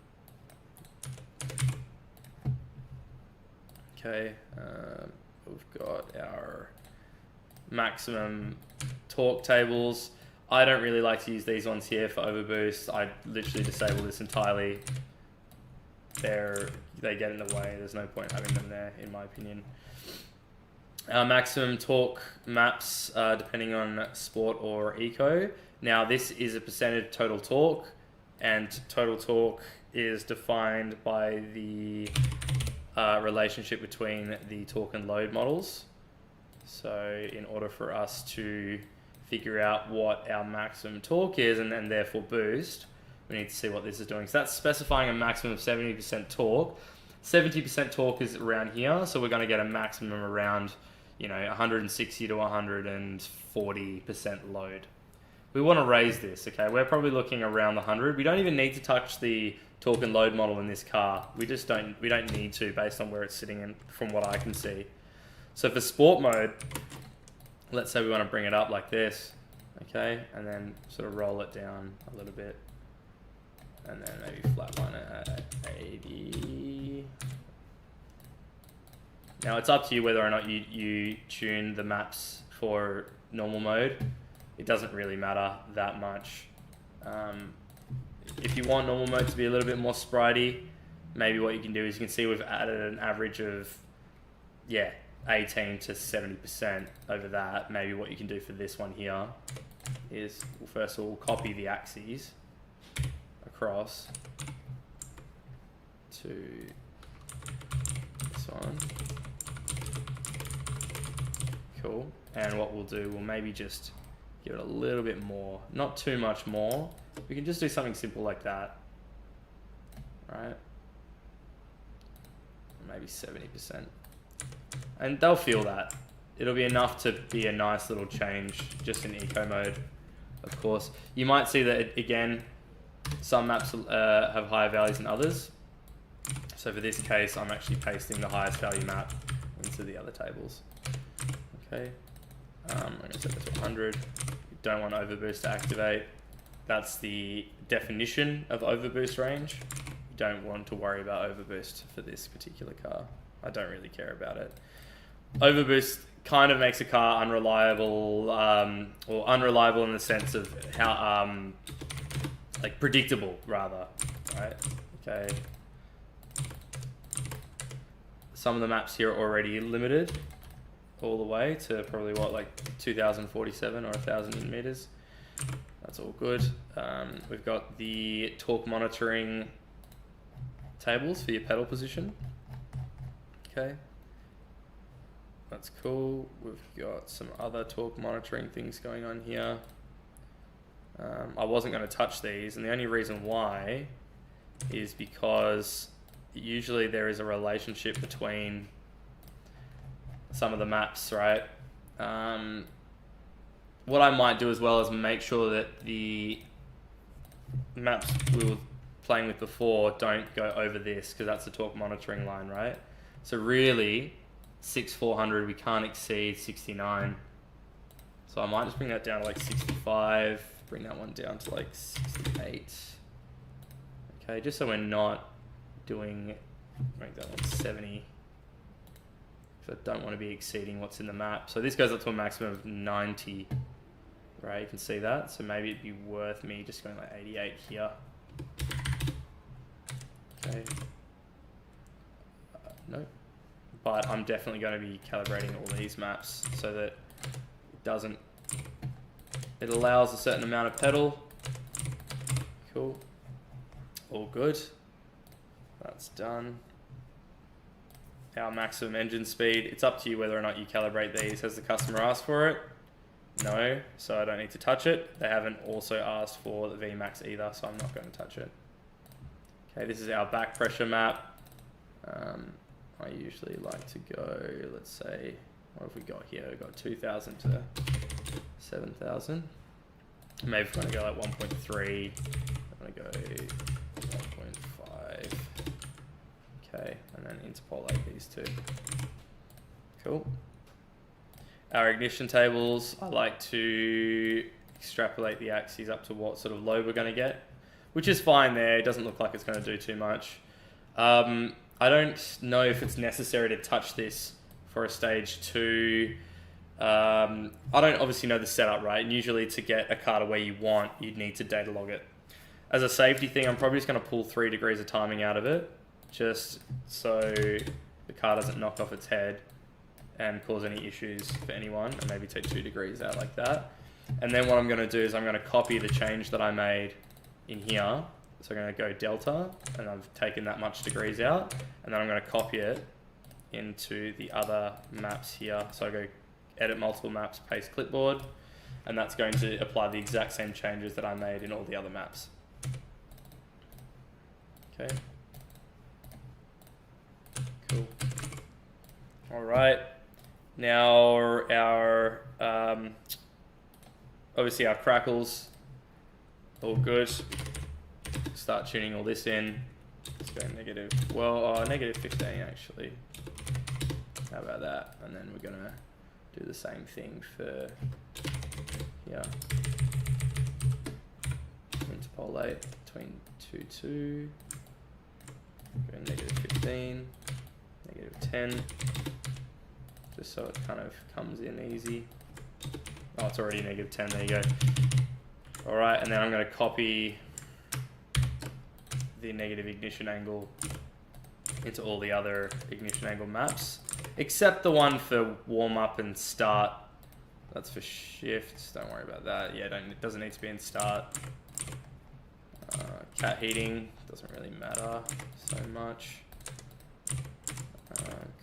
Okay, we've got our maximum torque tables. I don't really like to use these ones here for overboost. I literally disable this entirely. They get in the way. There's no point having them there, in my opinion. Our maximum torque maps, depending on sport or eco. Now, this is a percentage total torque, and total torque is defined by the relationship between the torque and load models. So in order for us to figure out what our maximum torque is and therefore boost, we need to see what this is doing. So that's specifying a maximum of 70% torque. 70% torque is around here, so we're going to get a maximum around, 160 to 140% load. We want to raise this, okay? We're probably looking around the 100. We don't even need to touch the torque and load model in this car. We don't need to, based on where it's sitting in, from what I can see. So for sport mode, let's say we want to bring it up like this, okay? And then sort of roll it down a little bit. And then maybe flatline it at 80. Now it's up to you whether or not you tune the maps for normal mode. It doesn't really matter that much. If you want normal mode to be a little bit more spritey, maybe what you can do is you can see we've added an average of, 18 to 70% over that. Maybe what you can do for this one here is, well, first of all, copy the axes across to this one. Cool. And what we'll do, we'll maybe just give it a little bit more, not too much more. We can just do something simple like that, right? Maybe 70%. And they'll feel that. It'll be enough to be a nice little change just in eco mode, of course. You might see that, again, some maps have higher values than others. So for this case, I'm actually pasting the highest value map into the other tables. Okay, I'm going to set this to 100. You don't want overboost to activate. That's the definition of overboost range. You don't want to worry about overboost for this particular car. I don't really care about it. Overboost kind of makes a car unreliable, or unreliable in the sense of how, like predictable rather, right? Okay. Some of the maps here are already limited all the way to probably what, like 2047 or 1000 meters. That's all good. We've got the torque monitoring tables for your pedal position. Okay. That's cool. We've got some other torque monitoring things going on here. I wasn't going to touch these, and the only reason why is because usually there is a relationship between some of the maps, right? What I might do as well is make sure that the maps we were playing with before don't go over this, because that's the torque monitoring line, right? So really, 6400, we can't exceed 69. So I might just bring that down to like 65, bring that one down to like 68. Okay, just so we're not doing, make that one 70. Because I don't want to be exceeding what's in the map. So this goes up to a maximum of 90, right? You can see that. So maybe it'd be worth me just going like 88 here. Okay. No. But I'm definitely going to be calibrating all these maps so that it doesn't, it allows a certain amount of pedal. Cool. All good. That's done. Our maximum engine speed, it's up to you whether or not you calibrate these. Has the customer asked for it? No, so I don't need to touch it. They haven't also asked for the VMAX either, so I'm not going to touch it. Okay, this is our back pressure map. I usually like to go, let's say, what have we got here? We've got 2000 to 7000. Maybe if we're going to go like 1.3, I'm going to go 1.5. Okay, and then interpolate these two. Cool. Our ignition tables, I like to extrapolate the axes up to what sort of load we're going to get, which is fine there. It doesn't look like it's going to do too much. I don't know if it's necessary to touch this for a stage 2 I don't obviously know the setup, right? And usually to get a car to where you want, you'd need to data log it. As a safety thing, I'm probably just going to pull 3 degrees of timing out of it, just so the car doesn't knock off its head and cause any issues for anyone, and maybe take 2 degrees out like that. And then what I'm going to do is I'm going to copy the change that I made in here. So I'm going to go delta, and I've taken that much degrees out, and then I'm going to copy it into the other maps here. So I go edit multiple maps, paste clipboard, and that's going to apply the exact same changes that I made in all the other maps. Okay. Cool. All right. Now our obviously our crackles, all good. Start tuning all this in. Let's go negative, well, negative 15 actually. How about that? And then we're gonna do the same thing for here. Interpolate between 2, go negative 15, negative 10. Just so it kind of comes in easy. Oh, it's already negative 10, there you go. All right, and then I'm gonna copy the negative ignition angle into all the other ignition angle maps, except the one for warm up and start. That's for shifts, don't worry about that. Yeah, it doesn't need to be in start. Cat heating, doesn't really matter so much.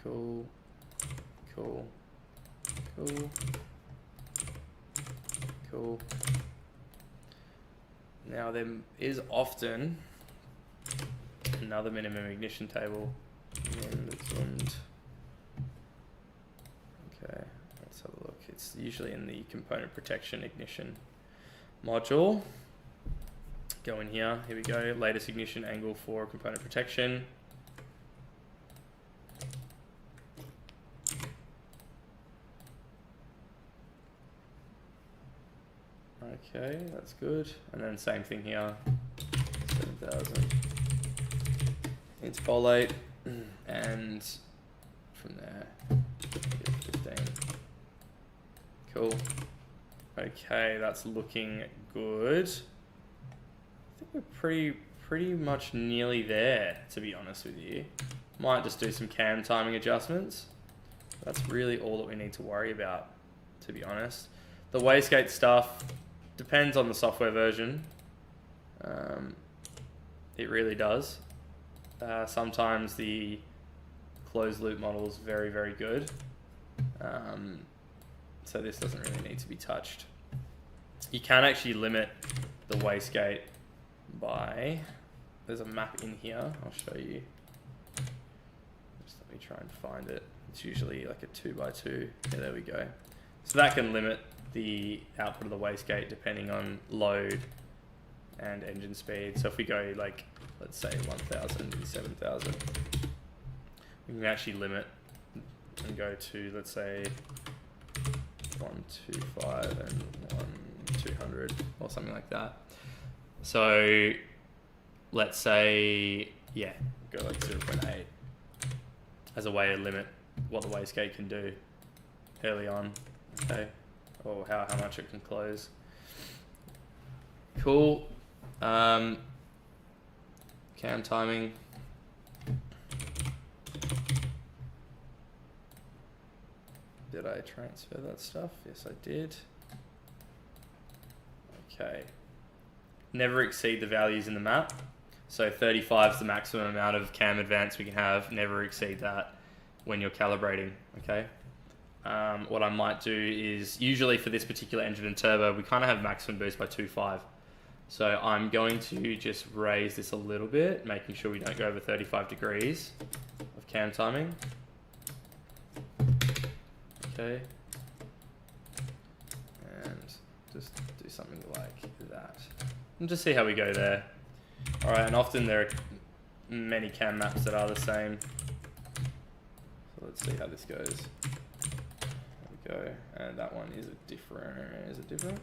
Cool. Now there is often another minimum ignition table. Okay, let's have a look. It's usually in the component protection ignition module. Go in here, here we go, latest ignition angle for component protection. Okay, that's good. And then same thing here, 7,000. Interpolate, and from there, 15. Cool. Okay, that's looking good. I think we're pretty much nearly there, to be honest with you. Might just do some cam timing adjustments. That's really all that we need to worry about, to be honest. The wastegate stuff depends on the software version. It really does. Sometimes the closed loop model is very, very good. So this doesn't really need to be touched. You can actually limit the wastegate by, there's a map in here, I'll show you. Just let me try and find it. It's usually like a 2x2. Yeah, there we go. So that can limit the output of the wastegate depending on load and engine speed. So if we go like, let's say 1,000 and 7,000, we can actually limit and go to, let's say 125 and 1200 or something like that. So let's say, yeah, go like 0.8 as a way to limit what the wastegate can do early on, okay, or how much it can close. Cool. Cam timing. Did I transfer that stuff? Yes, I did. Okay. Never exceed the values in the map. So 35 is the maximum amount of cam advance we can have. Never exceed that when you're calibrating, okay? What I might do is, usually for this particular engine and turbo, we kind of have maximum boost by 2.5. So I'm going to just raise this a little bit, making sure we don't go over 35 degrees of cam timing. Okay. And just do something like that. And just see how we go there. All right, and often there are many cam maps that are the same. So let's see how this goes. There we go. And that one is it different?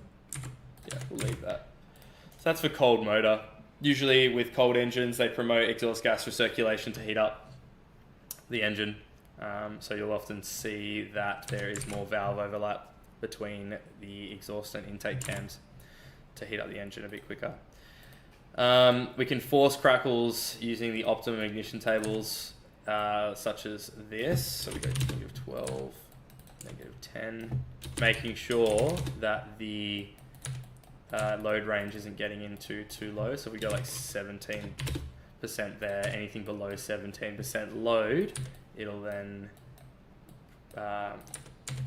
Yeah, we'll leave that. So that's for cold motor. Usually with cold engines, they promote exhaust gas recirculation to heat up the engine. So you'll often see that there is more valve overlap between the exhaust and intake cams to heat up the engine a bit quicker. We can force crackles using the optimum ignition tables, such as this. So we go -12, -10, making sure that the load range isn't getting into too low. So we go like 17% there. Anything below 17% load, it'll then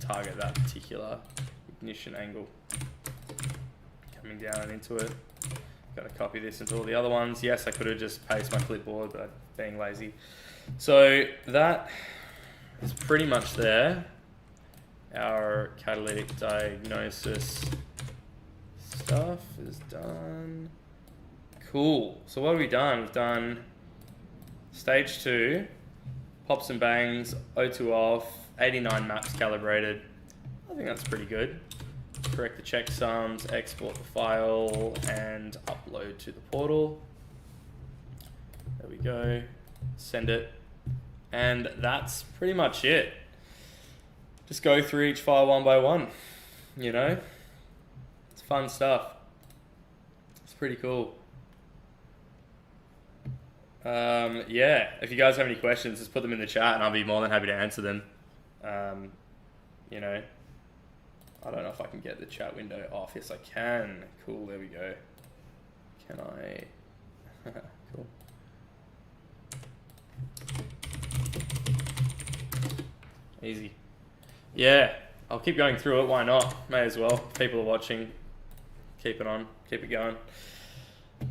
target that particular ignition angle. Coming down and into it. Got to copy this into all the other ones. Yes, I could have just pasted my clipboard, but I'm being lazy. So that is pretty much there. Our catalytic diagnosis stuff is done. Cool. So what have we done? We've done stage 2, pops and bangs, O2 off, 89 maps calibrated. I think that's pretty good. Correct the checksums, export the file, and upload to the portal. There we go. Send it. And that's pretty much it. Just go through each file one by one. You know? It's fun stuff. It's pretty cool. Yeah, if you guys have any questions, just put them in the chat and I'll be more than happy to answer them. You know, I don't know if I can get the chat window off. Yes, I can. Cool, there we go. Can I? Cool. Easy. Yeah, I'll keep going through it. Why not? May as well. People are watching. Keep it on. Keep it going.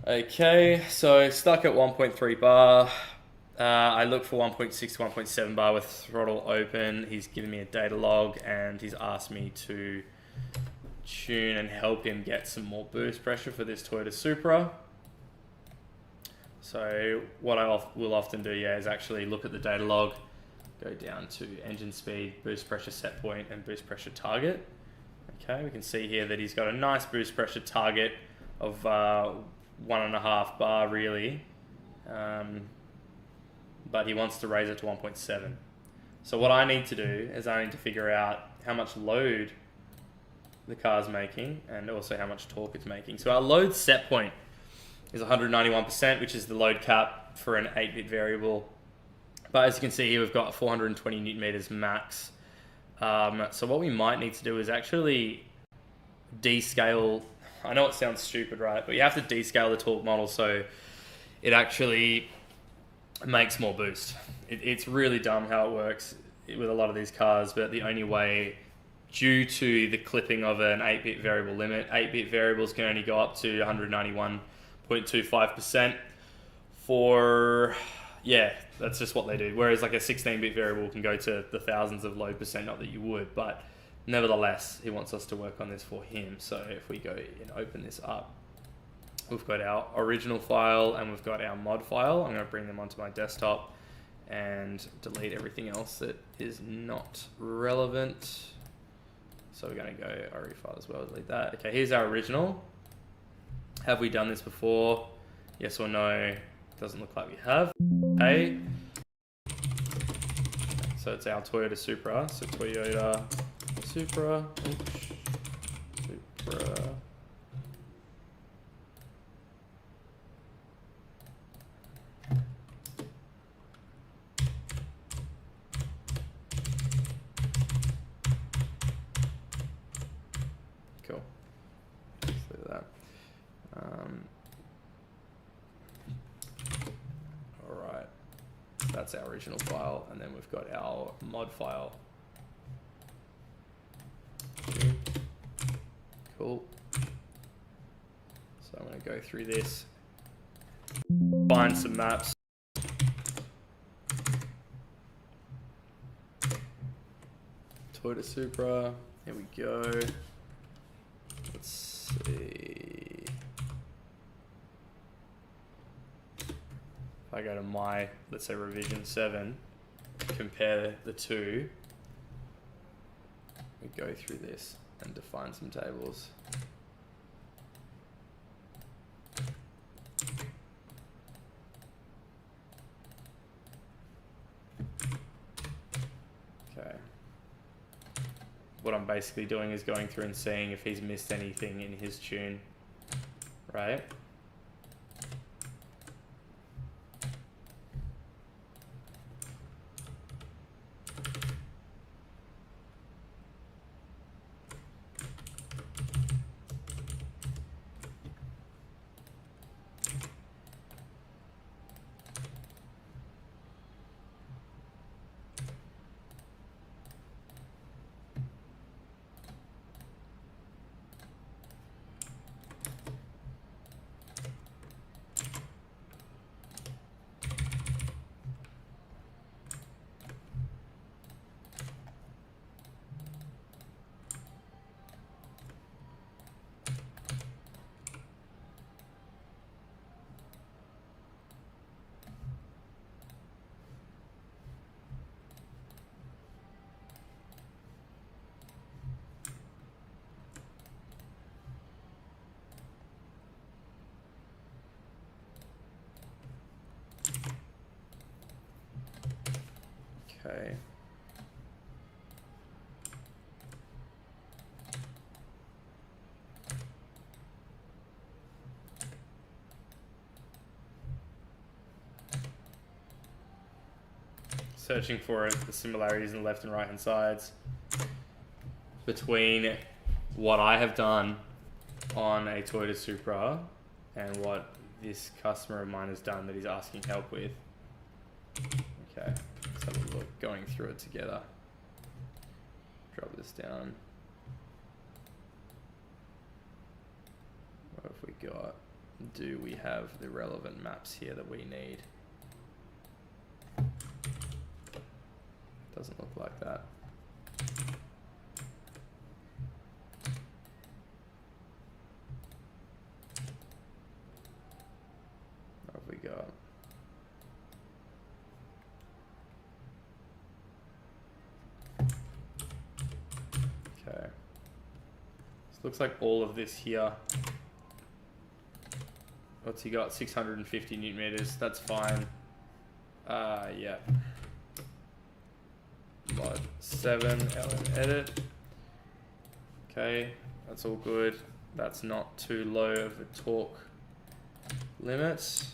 Okay, so stuck at 1.3 bar. I look for 1.6 to 1.7 bar with throttle open. He's given me a data log and he's asked me to tune and help him get some more boost pressure for this Toyota Supra. So what I will often do, yeah, is actually look at the data log, go down to engine speed, boost pressure set point, and boost pressure target. Okay, we can see here that he's got a nice boost pressure target of 1.5 bar really. But he wants to raise it to 1.7. So what I need to do is I need to figure out how much load the car's making and also how much torque it's making. So our load set point is 191%, which is the load cap for an 8-bit variable. But as you can see here, we've got 420 Newton meters max. So what we might need to do is actually descale. I know it sounds stupid, right? But you have to descale the torque model so it actually makes more boost. It's really dumb how it works with a lot of these cars, but the only way, due to the clipping of an 8-bit variable limit, 8-bit variables can only go up to 191.25% for, yeah, that's just what they do. Whereas like a 16-bit variable can go to the thousands of load percent, not that you would, but nevertheless, he wants us to work on this for him. So if we go and open this up, we've got our original file and we've got our mod file. I'm going to bring them onto my desktop and delete everything else that is not relevant. So we're going to go RE file as well, delete that. Okay, here's our original. Have we done this before? Yes or no? Doesn't look like we have. Okay. So it's our Toyota Supra. So Toyota Supra. Oops. Supra. Cool. Let's do that. All right. That's our original file, and then we've got our mod file. Cool. So I'm going to go through this, find some maps. Toyota Supra. Here we go. Let's see. If I go to my, let's say revision 7, compare the two, we go through this and define some tables. basically doing is going through and seeing if he's missed anything in his tune, right? Okay. Searching for the similarities in the left and right hand sides between what I have done on a Toyota Supra and what this customer of mine has done that he's asking help with. Okay, let's have a look, going through it together. Drop this down. What have we got? Do we have the relevant maps here that we need? Doesn't look like that. What have we got? Okay. This looks like all of this here. What's he got? 650 newton meters. That's fine. Yeah. Mod 7 LM edit. Okay, that's all good. That's not too low of a torque limit.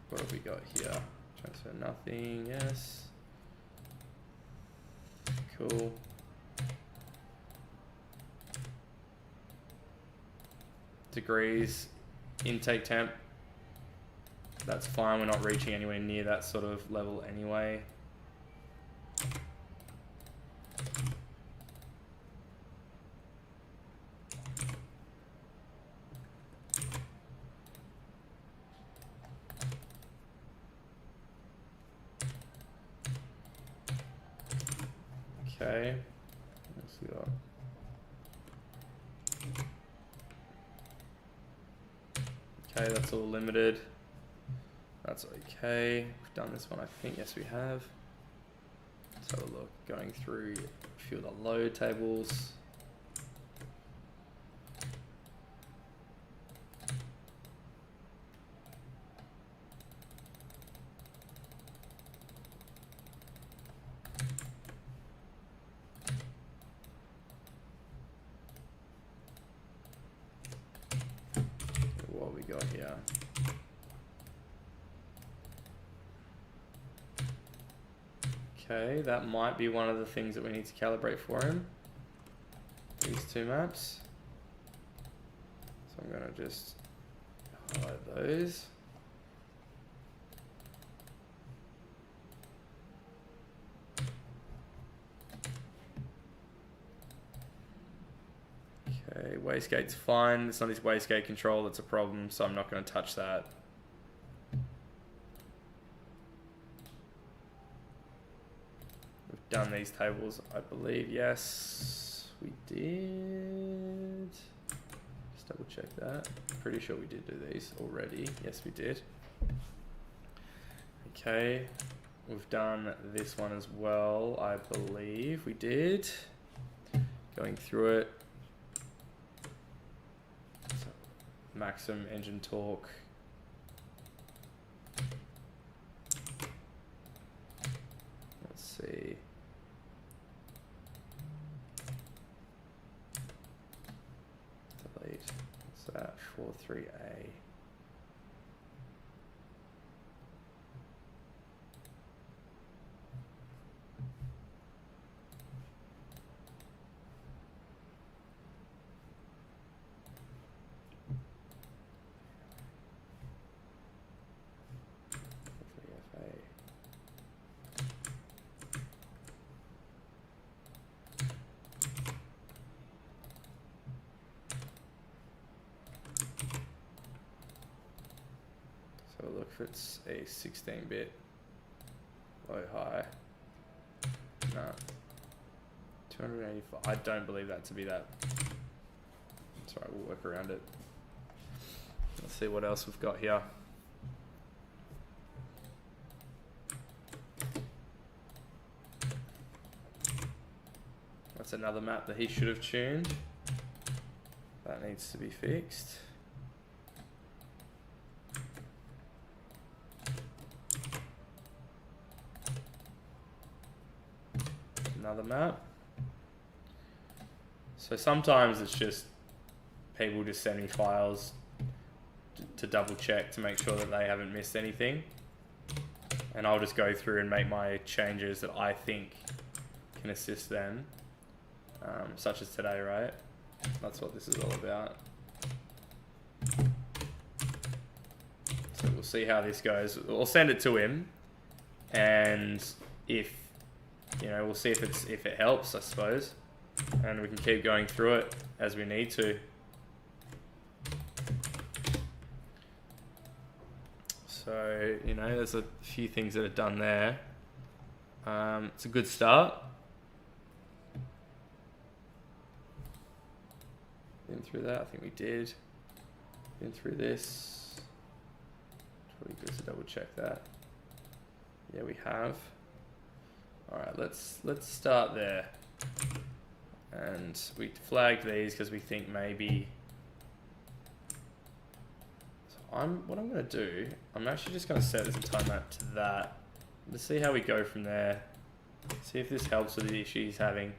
What have we got here? Transfer nothing, yes. Cool. Degrees, intake temp. That's fine, we're not reaching anywhere near that sort of level anyway. Okay, let's see that. Okay, that's all limited. That's okay. We've done this one, I think. Yes, we have. Let's have a look. Going through a few of the load tables. What we got here? Okay, that might be one of the things that we need to calibrate for him. These two maps. So I'm going to just highlight those. Okay, wastegate's fine. It's not his wastegate control that's a problem, so I'm not going to touch that. Done these tables, I believe. Yes, we did. Just double check that. Pretty sure we did do these already. Yes, we did. Okay, we've done this one as well, I believe we did. Going through it. So, maximum engine torque. Let's see. delete. What's that? 43A. So look if it's a 16-bit low high. No. 285. I don't believe that to be that. That's right, we'll work around it. Let's see what else we've got here. That's another map that he should have tuned. That needs to be fixed. Another map. So sometimes it's just people just send me files to double check to make sure that they haven't missed anything. And I'll just go through and make my changes that I think can assist them. Such as today, right? That's what this is all about. So we'll see how this goes. We'll send it to him, and if we'll see if it helps, I suppose, and we can keep going through it as we need to. So there's a few things that are done there. It's a good start. Been through that, I think we did. Been through this. Probably good to double check that. Yeah, we have. All right, let's start there. And we flagged these because we think maybe. So what I'm going to do, I'm actually just going to set this time map to that. Let's see how we go from there. See if this helps with the issue he's having.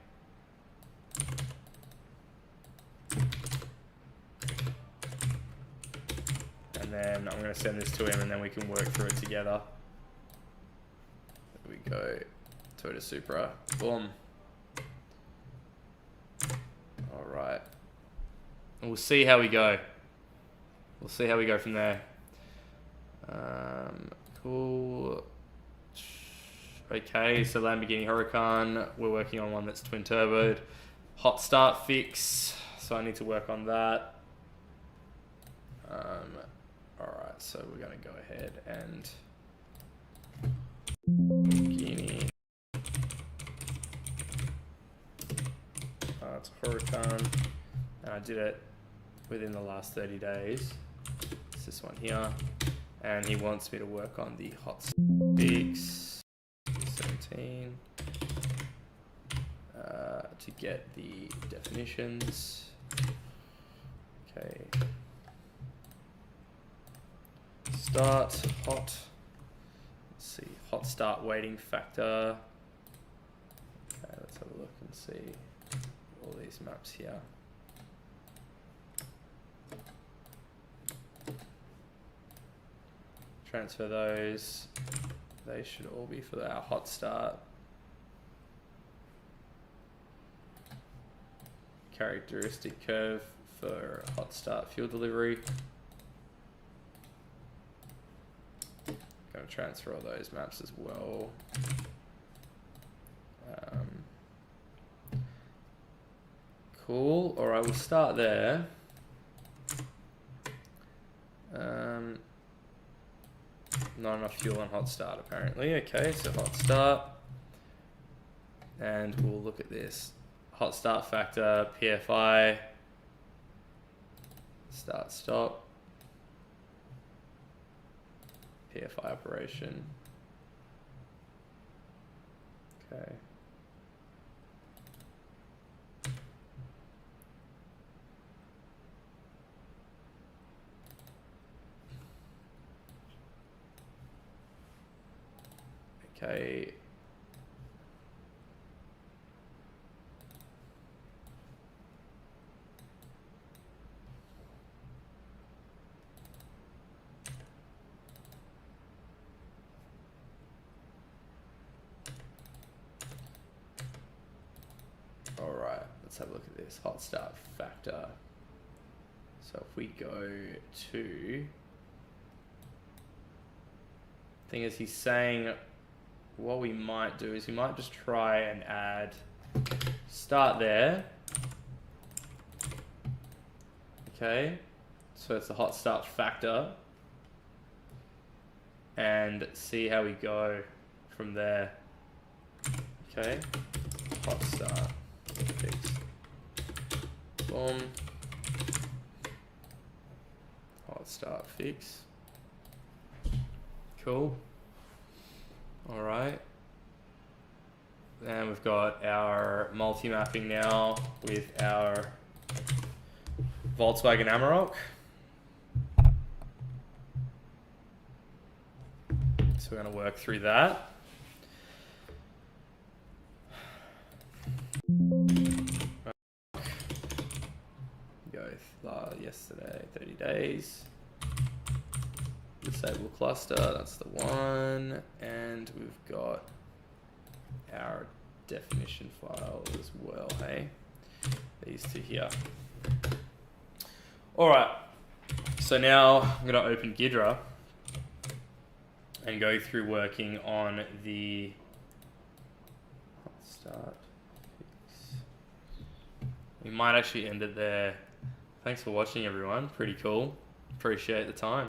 And then I'm going to send this to him, and then we can work through it together. There we go. Toyota Supra. Boom. Alright. And we'll see how we go. We'll see how we go from there. Cool. Okay, so Lamborghini Huracan. We're working on one that's twin turboed. Hot start fix. So I need to work on that. Alright, so we're going to go ahead and Lamborghini. It's a Huracan, and I did it within the last 30 days. It's this one here, and he wants me to work on the hot fix 17 to get the definitions. Okay. Start hot. Let's see, hot start waiting factor. Okay, let's have a look and see all these maps here. Transfer those. They should all be for our hot start. Characteristic curve for hot start fuel delivery. Going to transfer all those maps as well. Cool. All right, we'll start there. Not enough fuel on hot start apparently. Okay, so hot start, and we'll look at this hot start factor, PFI, start stop, PFI operation. Okay. Okay. let's have a look at this hot start factor. So if we go to, thing is, he's saying what we might do is we might just try and add start there. Okay, so it's the hot start factor, and see how we go from there. Okay, hot start fix. Boom. Hot start fix. Cool. All right. And we've got our multi-mapping now with our Volkswagen Amarok. So we're going to work through that. Go yesterday, 30 days. Disable cluster, that's the one. And we've got our definition file as well, hey? These two here. All right, so now I'm gonna open Ghidra and go through working on the start fix. We might actually end it there. Thanks for watching, everyone. Pretty cool. Appreciate the time.